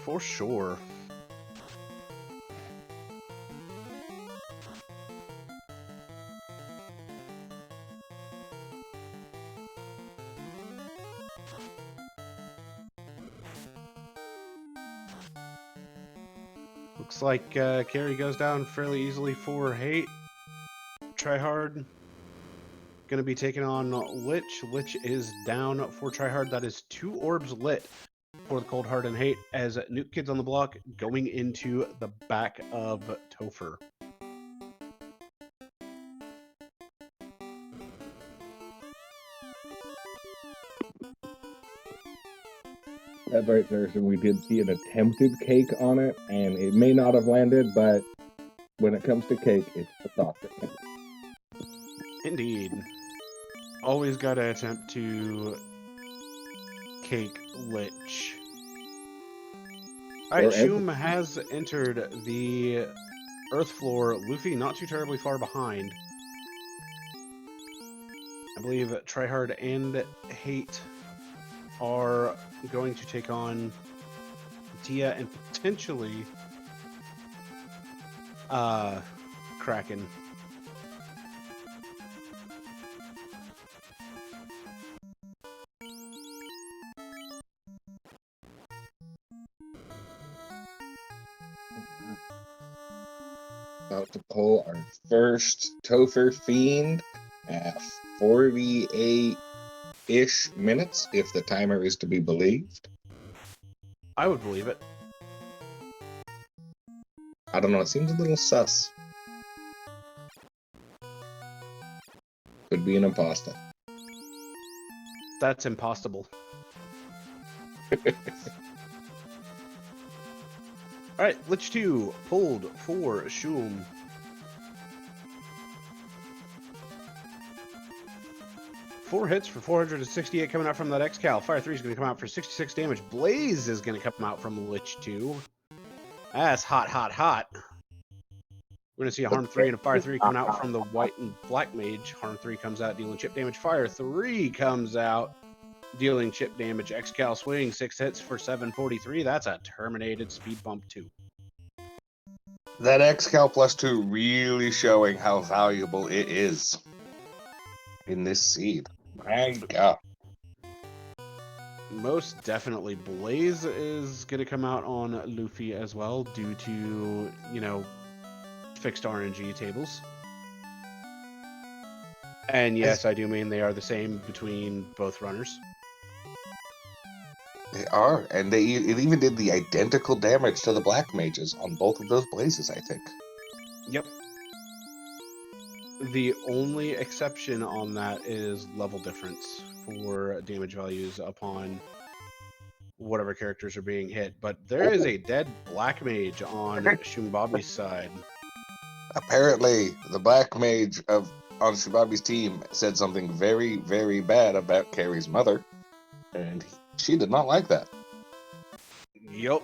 For sure. Looks like carry goes down fairly easily for Hate. Tryhard gonna be taking on Lich. Lich is down for Tryhard. That is 2 orbs lit for the Cold Heart and Hate as Nuke Kids on the block going into the back of Topher. That's right there. So we did see an attempted cake on it, and it may not have landed, but when it comes to cake, it's the softer. Indeed. Always gotta attempt to cake Lich. Alright, Or Shum has entered the Earth floor. Luffy not too terribly far behind. I believe Tryhard and Hate are going to take on Tia and potentially Kraken. About to pull our first Topher Fiend at 48-ish minutes, if the timer is to be believed. I would believe it. I don't know, it seems a little sus. Could be an imposter. That's impossible. Alright, Lich 2 pulled for Shum. Four hits for 468 coming out from that X-Cal. Fire 3 is going to come out for 66 damage. Blaze is going to come out from Lich 2. That's hot, hot, hot. We're going to see a Harm 3 and a Fire 3 coming out from the White and Black Mage. Harm 3 comes out dealing chip damage. Fire 3 comes out dealing chip damage. X-Cal swing, 6 hits for 743. That's a terminated speed bump 2. That X-Cal +2 really showing how valuable it is in this seed. My God. Most definitely. Blaze is going to come out on Luffy as well due to, fixed RNG tables. And yes, I do mean they are the same between both runners. They are, and it even did the identical damage to the Black Mages on both of those blazes, I think. Yep. The only exception on that is level difference for damage values upon whatever characters are being hit. But there is a dead Black Mage on Shumbabi's side. Apparently, the Black Mage on Shubabi's team said something very, very bad about Carrie's mother, and she did not like that. Yup.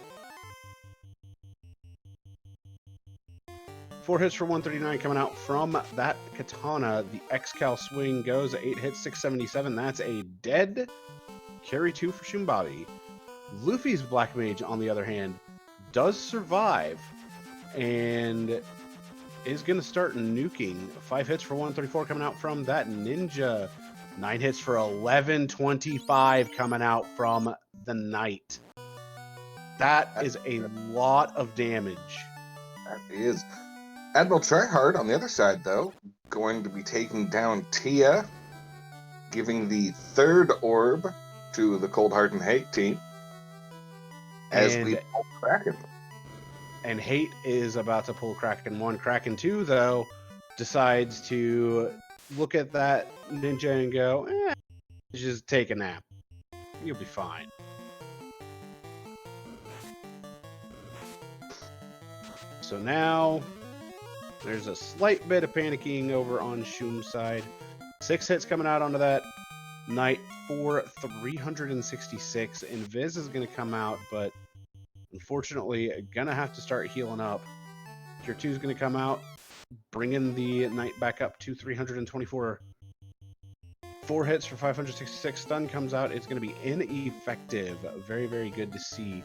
4 hits for 139 coming out from that katana. The X-Cal swing goes 8 hits, 677. That's a dead carry 2 for Shumbabi. Luffy's Black Mage, on the other hand, does survive and is going to start nuking. 5 hits for 134 coming out from that ninja. 9 hits for 1125 coming out from the knight. That is a lot of damage. That is. Admiral Tryhard, on the other side, though, going to be taking down Tia, giving the third orb to the Cold Heart and Hate team. As And- we pull Kraken. And Hate is about to pull Kraken 1. Kraken 2, though, decides to look at that ninja and go, just take a nap. You'll be fine. So now there's a slight bit of panicking over on Shum's side. 6 hits coming out onto that knight for 366, and Viz is going to come out, but unfortunately gonna have to start healing up. Tier 2 is going to come out, bringing the knight back up to 324. 4 hits for 566. Stun comes out. It's going to be ineffective. Very, very good to see.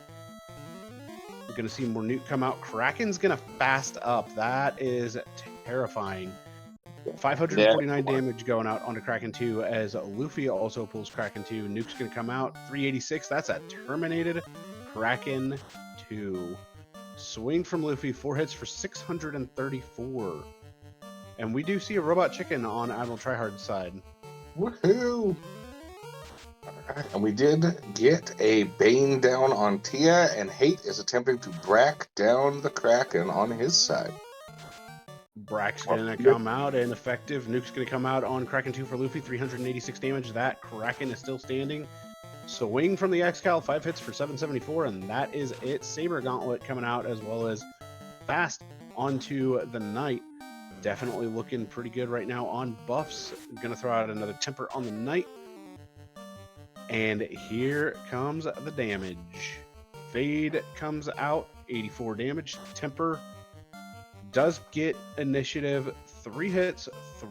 We're going to see more nuke come out. Kraken's going to fast up. That is terrifying. 549 damage going out onto Kraken 2 as Luffy also pulls Kraken 2. Nuke's going to come out. 386. That's a terminated Kraken 2. Swing from Luffy. 4 hits for 634. And we do see a robot chicken on Admiral Tryhard's side. Woohoo! Alright, and we did get a Bane down on Tia, and Hate is attempting to brack down the Kraken on his side. Brack's going to come out ineffective. Nuke's going to come out on Kraken 2 for Luffy. 386 damage. That Kraken is still standing. Swing from the X-Cal. 5 hits for 774, and that is it. Saber Gauntlet coming out as well as fast onto the Knight. Definitely looking pretty good right now on buffs. Gonna throw out another temper on the Knight. And here comes the damage. Fade comes out, 84 damage. Temper does get initiative, 3 hits,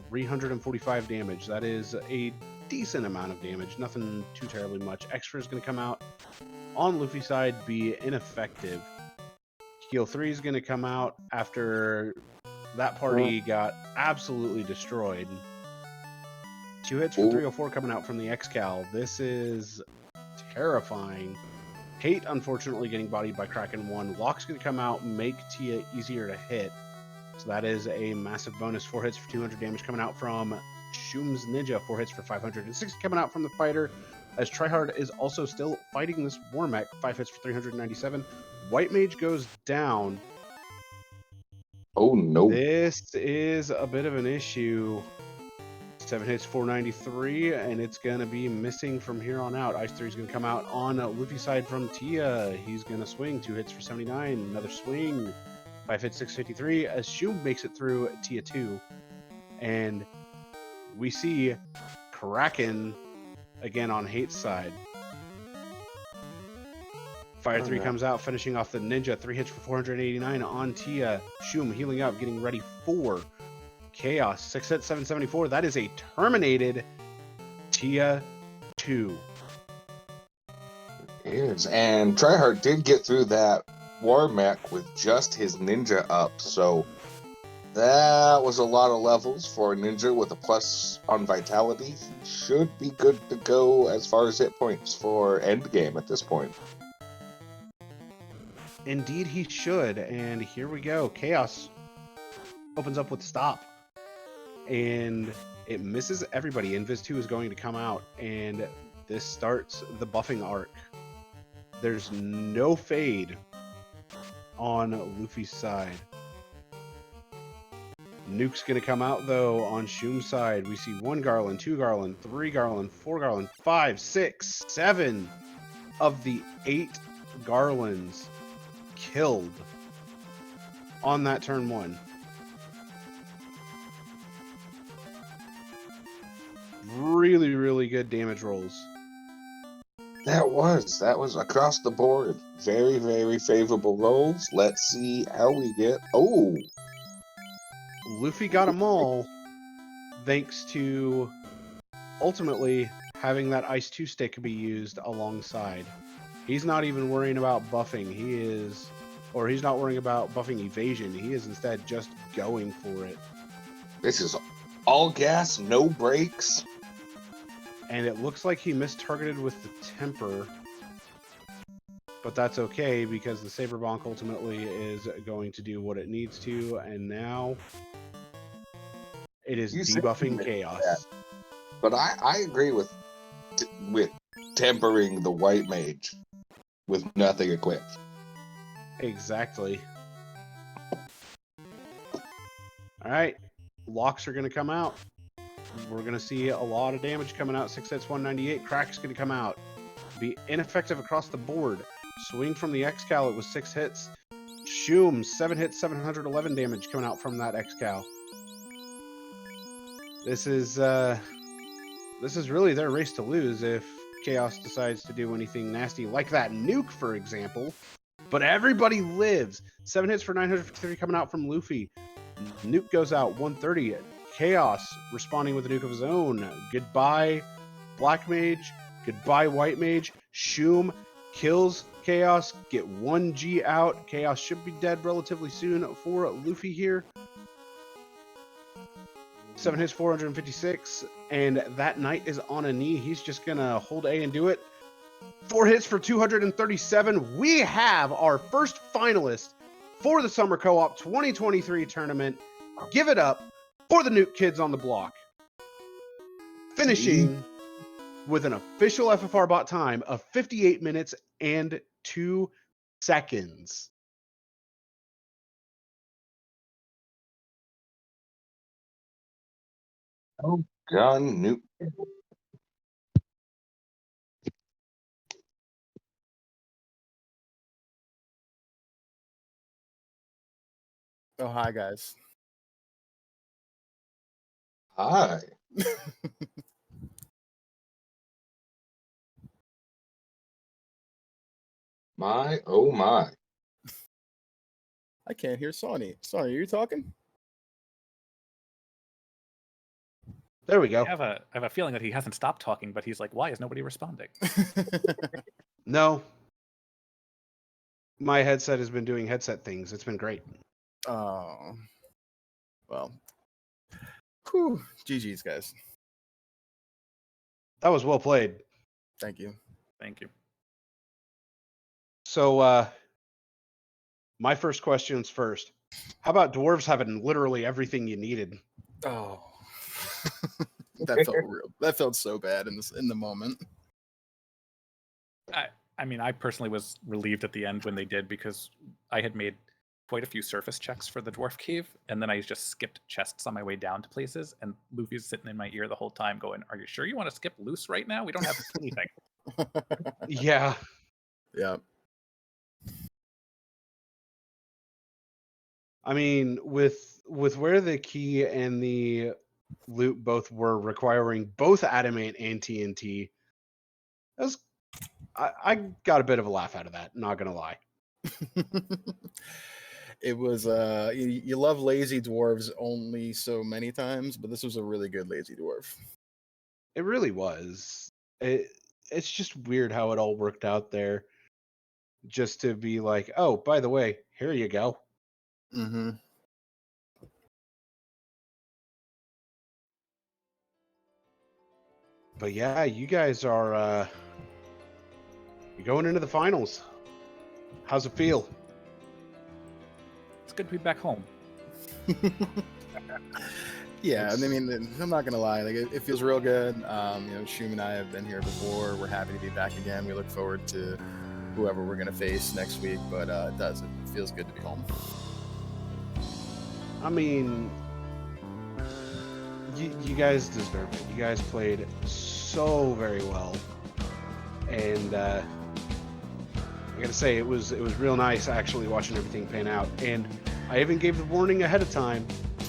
345 damage. That is a decent amount of damage, nothing too terribly much. Extra is gonna come out on Luffy's side, be ineffective. Heal 3 is gonna come out after that party got absolutely destroyed. 2 hits for 304 coming out from the X-Cal. This is terrifying. Hate, unfortunately, getting bodied by Kraken 1. Lock's going to come out, make Tia easier to hit. So that is a massive bonus. 4 hits for 200 damage coming out from Shum's Ninja. 4 hits for 560 coming out from the fighter. As Tryhard is also still fighting this War Mech. 5 hits for 397. White Mage goes down. Oh no. This is a bit of an issue. 7 hits, 493, and it's going to be missing from here on out. Ice 3 is going to come out on Luffy's side from Tia. He's going to swing. 2 hits for 79. Another swing. 5 hits, 653. As Shum makes it through Tia 2. And we see Kraken again on Hate's side. Fire 3 comes out, finishing off the Ninja. 3 hits for 489 on Tia. Shum healing up, getting ready for Chaos. 6 hits, 774. That is a terminated Tia 2. It is. And Tryhard did get through that War Mech with just his Ninja up, so that was a lot of levels for a Ninja with a plus on Vitality. He should be good to go as far as hit points for endgame at this point. Indeed he should, and here we go. Chaos opens up with stop, and it misses everybody. Invis 2 is going to come out, and this starts the buffing arc. There's no fade on Luffy's side. Nuke's going to come out, though, on Shum's side. We see 1 Garland, 2 Garland, 3 Garland, 4 Garland, 5, 6, 7 of the 8 Garlands killed on that turn 1. Really, really good damage rolls. That was across the board. Very, very favorable rolls. Let's see how we get. Oh, Luffy got them all thanks to ultimately having that Ice 2 stick be used alongside. He's not even worrying about buffing. He's not worrying about buffing evasion. He is instead just going for it. this is all gas, no brakes. And it looks like he mistargeted with the temper. But that's okay because the Saber Bonk ultimately is going to do what it needs to. And now it is You said debuffing that. Chaos. But I agree with tempering the white mage with nothing equipped. Exactly. All right, locks are going to come out. We're going to see a lot of damage coming out. 6 hits, 198. Crack's going to come out. Be ineffective across the board. Swing from the X-Cal, it was 6 hits. Shoom, 7 hits, 711 damage coming out from that X-Cal. This is really their race to lose if Chaos decides to do anything nasty like that nuke, for example. But everybody lives. 7 hits for 953 coming out from Luffy. Nuke goes out 130. Chaos responding with a nuke of his own. Goodbye, Black Mage. Goodbye, White Mage. Shoom kills Chaos. Get 1G out. Chaos should be dead relatively soon for Luffy here. 7 hits, 456. And that knight is on a knee. He's just going to hold A and do it. 4 hits for 237. We have our first finalist for the Summer Co-op 2023 tournament. Give it up for the Nuke Kids on the block. Finishing with an official FFR bot time of 58 minutes and 2 seconds. Oh, gun nuke. Oh, hi, guys. Hi. My, oh my. I can't hear Sonny. Sonny, are you talking? There we go. I have a feeling that he hasn't stopped talking, but he's like, why is nobody responding? No. My headset has been doing headset things. It's been great. Oh. Well. Whew. GG's, guys. That was well played. Thank you. Thank you. So, my first question's first. How about dwarves having literally everything you needed? Oh. That felt real. That felt so bad in the moment. I mean, I personally was relieved at the end when they did, because I had made quite a few surface checks for the dwarf cave, and then I just skipped chests on my way down to places, and Luffy's sitting in my ear the whole time going, are you sure you want to skip loose right now? We don't have anything. Yeah. Yeah. I mean, with where the key and the loot both were requiring both adamant and TNT, I got a bit of a laugh out of that, not gonna lie. It was you love lazy dwarves only so many times, but this was a really good lazy dwarf. It really was. It's just weird how it all worked out there. Just to be like, oh, by the way, here you go. Mm-hmm. But yeah, you guys are you're going into the finals. How's it feel? It's good to be back home. Yeah, I mean, I'm not gonna lie, like it feels real good. You know, Shum and I have been here before. We're happy to be back again. We look forward to whoever we're gonna face next week, but it feels good to be home. I mean, you guys deserve it. You guys played so very well, and I gotta say, it was real nice actually watching everything pan out. And I even gave the warning ahead of time.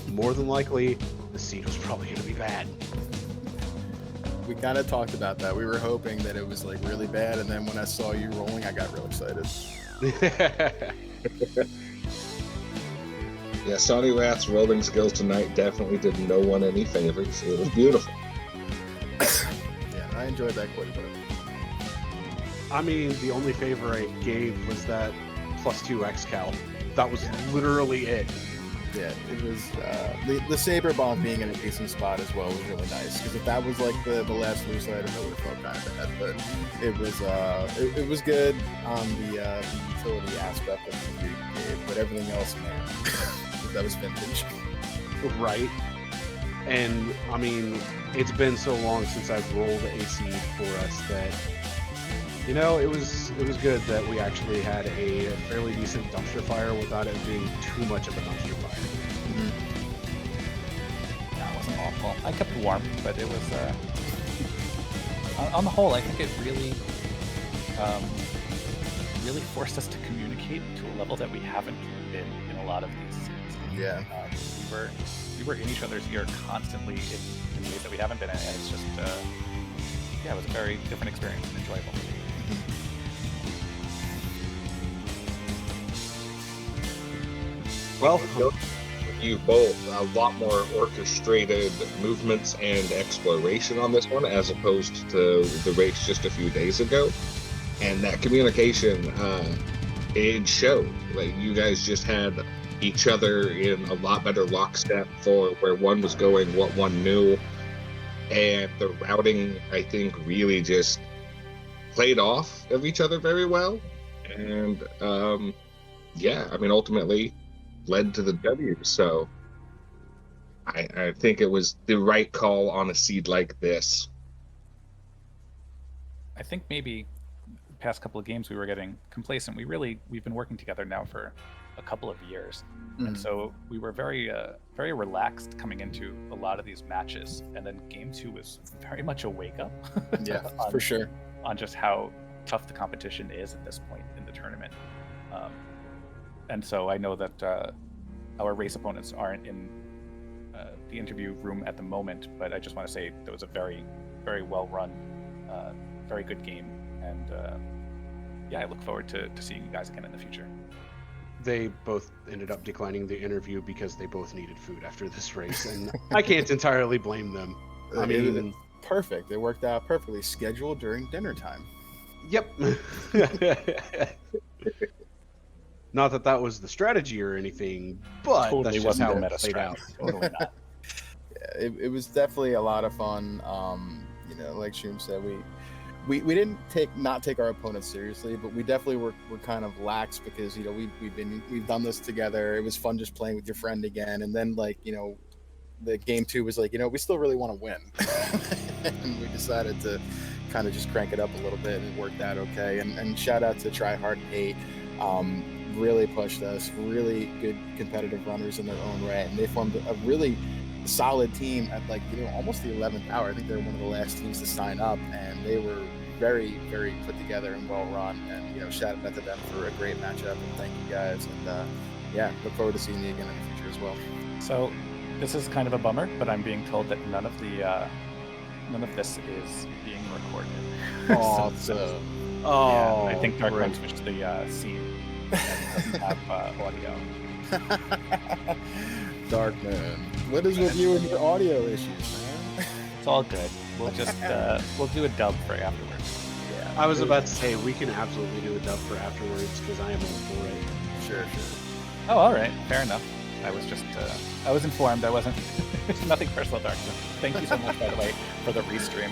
More than likely, the seed was probably gonna be bad. We kind of talked about that. We were hoping that it was like really bad, and then when I saw you rolling, I got real excited. Yeah, Sonny Rath's rolling skills tonight definitely did no one any favors. It was beautiful. Yeah, I enjoyed that quite a bit. I mean, the only favor I gave was that +2 X-Cal. That was literally it. Yeah, it was the saber bomb being in a decent spot as well was really nice, because if that was like the last loose item, it would have felt kind of bad. But it was good on the utility aspect of the game, but everything else, man, that was vintage. Right. And I mean, it's been so long since I've rolled a seed for us that You know, it was good that we actually had a fairly decent dumpster fire without it being too much of a dumpster fire. No, it wasn't awful. I kept it warm, but it was on the whole, I think it really really forced us to communicate to a level that we haven't been in a lot of these scenes. Yeah. We were in each other's ear constantly in ways that we haven't been in, and it's just yeah, it was a very different experience and enjoyable. Well, You both a lot more orchestrated movements and exploration on this one as opposed to the race just a few days ago, and that communication it showed. Like you guys just had each other in a lot better lockstep for where one was going, what one knew, and the routing I think really just played off of each other very well, and yeah, I mean ultimately led to the W. So I think it was the right call on a seed like this. I think maybe the past couple of games we were getting complacent. We've been working together now for a couple of years, and so we were very relaxed coming into a lot of these matches. And then game 2 was very much a wake up. Yeah, for sure. On just how tough the competition is at this point in the tournament. And so I know that our race opponents aren't in the interview room at the moment, but I just want to say that was a very, very well run, very good game, and yeah, I look forward to seeing you guys again in the future. they both ended up declining the interview because they both needed food after this race, and I can't entirely blame them. I mean, perfect. It worked out perfectly. Scheduled during dinner time. yep. Not that that was the strategy or anything, but Totally that's just wasn't how the it meta played out. strategy. Totally not. Yeah, it was definitely a lot of fun. You know, like Shum said, we didn't not take our opponents seriously, but we definitely were kind of lax because, you know, we've done this together. It was fun just playing with your friend again, and then, like, you know, the game 2 was like, you know, we still really want to win, and we decided to kind of just crank it up a little bit, and it worked out okay. And shout out to Try Hard and Hate. Really pushed us, really good competitive runners in their own right, and they formed a really solid team at, like, you know, almost the 11th hour. I think they were one of the last teams to sign up, and they were very, very put together and well run. And, you know, shout out to them for a great matchup, and thank you guys. And yeah, look forward to seeing you again in the future as well. So this is kind of a bummer, but I'm being told that none of this is being recorded. Awesome. Oh, yeah, I think Dark great. One switched the scene and doesn't have audio. Darkman, what is with you and your audio issues, man? It's all good. We'll just we'll do a dub for afterwards. Yeah, I was about to say we can absolutely do a dub for afterwards because I am all for it. sure. Oh, all right, fair enough. I was just I was informed. I wasn't nothing personal, Darkman. Thank you so much, by the way, for the restream.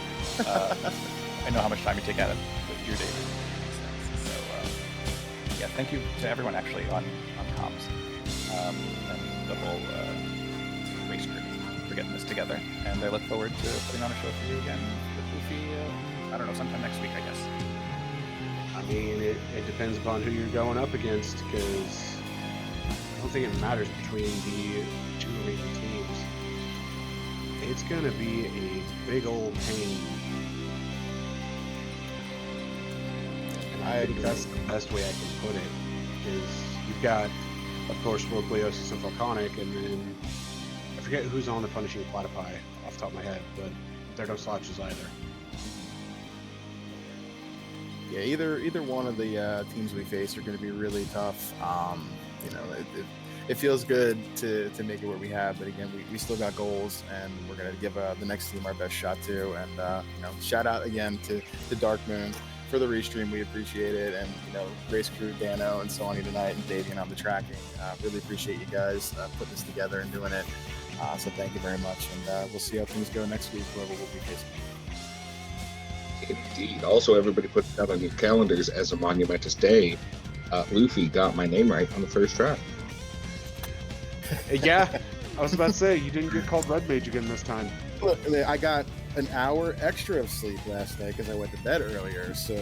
I know how much time you take out of your day. So yeah, thank you to everyone actually on comms and the whole race crew for getting this together. And I look forward to putting on a show for you again with Goofy. I don't know, sometime next week, I guess. I mean, it depends upon who you're going up against because I don't think it matters between the two remaining teams. It's going to be a big old pain. And I think that's the best way I can put it, is you've got, of course, Roqueosis and Volcanic, and then I forget who's on the Punishing Platypi off the top of my head, but they're no slouches either. Yeah, either one of the teams we face are going to be really tough. You know, it feels good to make it where we have, but again, we still got goals, and we're going to give the next team our best shot too. And you know, shout out again to Dark Moon for the restream. We appreciate it, and, you know, race crew Dano and Sony tonight and Davian on the tracking. Really appreciate you guys putting this together and doing it. So thank you very much, and we'll see how things go next week, whoever we'll be facing. Indeed. Also, everybody put that on your calendars as a monumentous day. Luffy got my name right on the first try. Yeah, I was about to say, you didn't get called Red Mage again this time. Look, I mean, I got an hour extra of sleep last night because I went to bed earlier, so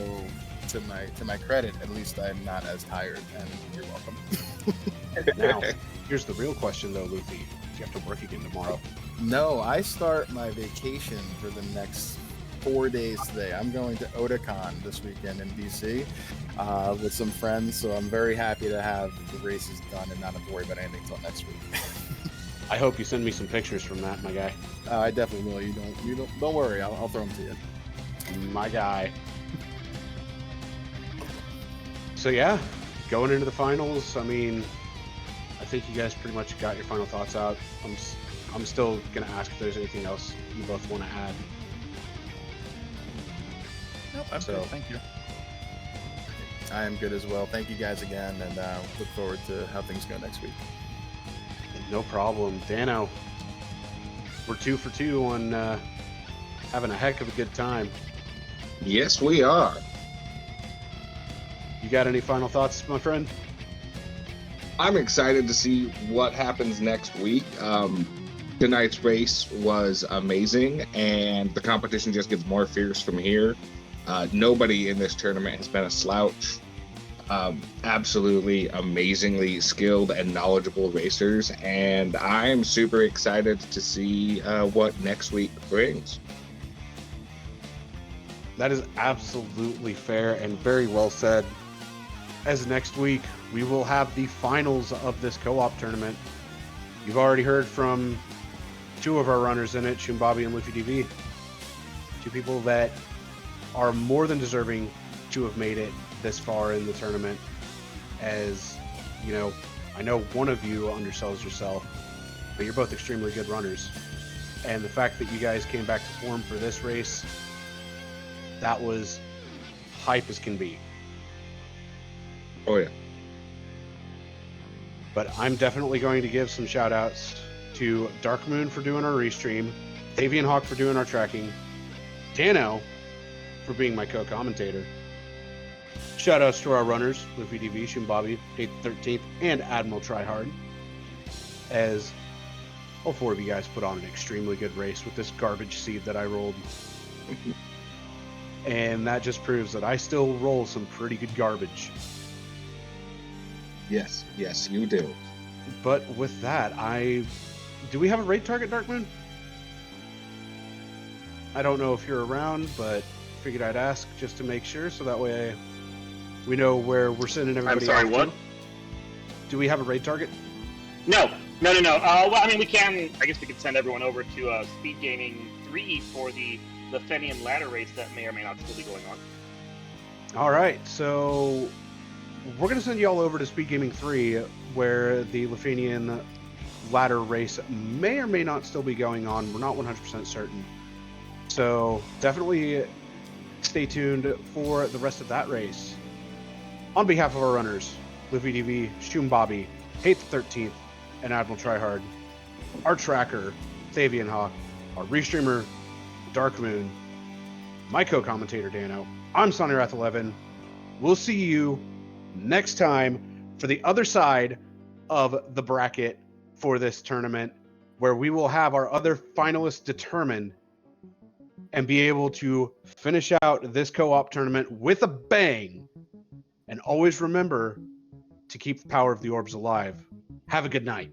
to my credit, at least I'm not as tired, and you're welcome. Now, here's the real question, though, Luffy. Do you have to work again tomorrow? No, I start my vacation for the next 4 days today. I'm going to Otakon this weekend in DC with some friends, so I'm very happy to have the races done and not have to worry about anything until next week. I hope you send me some pictures from that, my guy. I definitely will. Don't worry. I'll throw them to you. My guy. So yeah, going into the finals, I mean, I think you guys pretty much got your final thoughts out. I'm still gonna ask if there's anything else you both want to add. Nope, I'm good. Thank you. I am good as well. Thank you guys again, and look forward to how things go next week. No problem. Dano, we're 2 for 2 on having a heck of a good time. Yes, we are. You got any final thoughts, my friend? I'm excited to see what happens next week. Tonight's race was amazing, and the competition just gets more fierce from here. Nobody in this tournament has been a slouch. Absolutely amazingly skilled and knowledgeable racers, and I'm super excited to see what next week brings. That is absolutely fair and very well said. As next week, we will have the finals of this co-op tournament. You've already heard from 2 of our runners in it, Shumbabi and Luffy DV. 2 people that are more than deserving to have made it this far in the tournament. As, you know, I know one of you undersells yourself, but you're both extremely good runners. And the fact that you guys came back to form for this race, that was hype as can be. Oh yeah. But I'm definitely going to give some shout outs to Dark Moon for doing our restream, Avian Hawk for doing our tracking, Dano for being my co-commentator. Shout outs to our runners, Luffy DV, Shumbabi, 8th, 13th, and Admiral Tryhard, as all 4 of you guys put on an extremely good race with this garbage seed that I rolled. And that just proves that I still roll some pretty good garbage. Yes, you do. But with that, do we have a raid target, Darkmoon? I don't know if you're around, but figured I'd ask just to make sure, so that way we know where we're sending everybody. I'm sorry, off what? to. Do we have a raid target? No. Well, I mean, I guess we could send everyone over to Speed Gaming 3 for the Fenian ladder race that may or may not still be going on. All right, so we're going to send you all over to Speed Gaming 3, where the Lefanian ladder race may or may not still be going on. We're not 100% certain. So definitely stay tuned for the rest of that race. On behalf of our runners, Luffy DV, Shumbabi, Haate the 13th, and Admiral Tryhard, our tracker, Avian Hawk, our restreamer, Dark Moon, my co-commentator, Dano, I'm Sonny Wrath 11. We'll see you next time for the other side of the bracket for this tournament, where we will have our other finalists determined and be able to finish out this co-op tournament with a bang. And always remember to keep the power of the orbs alive. Have a good night.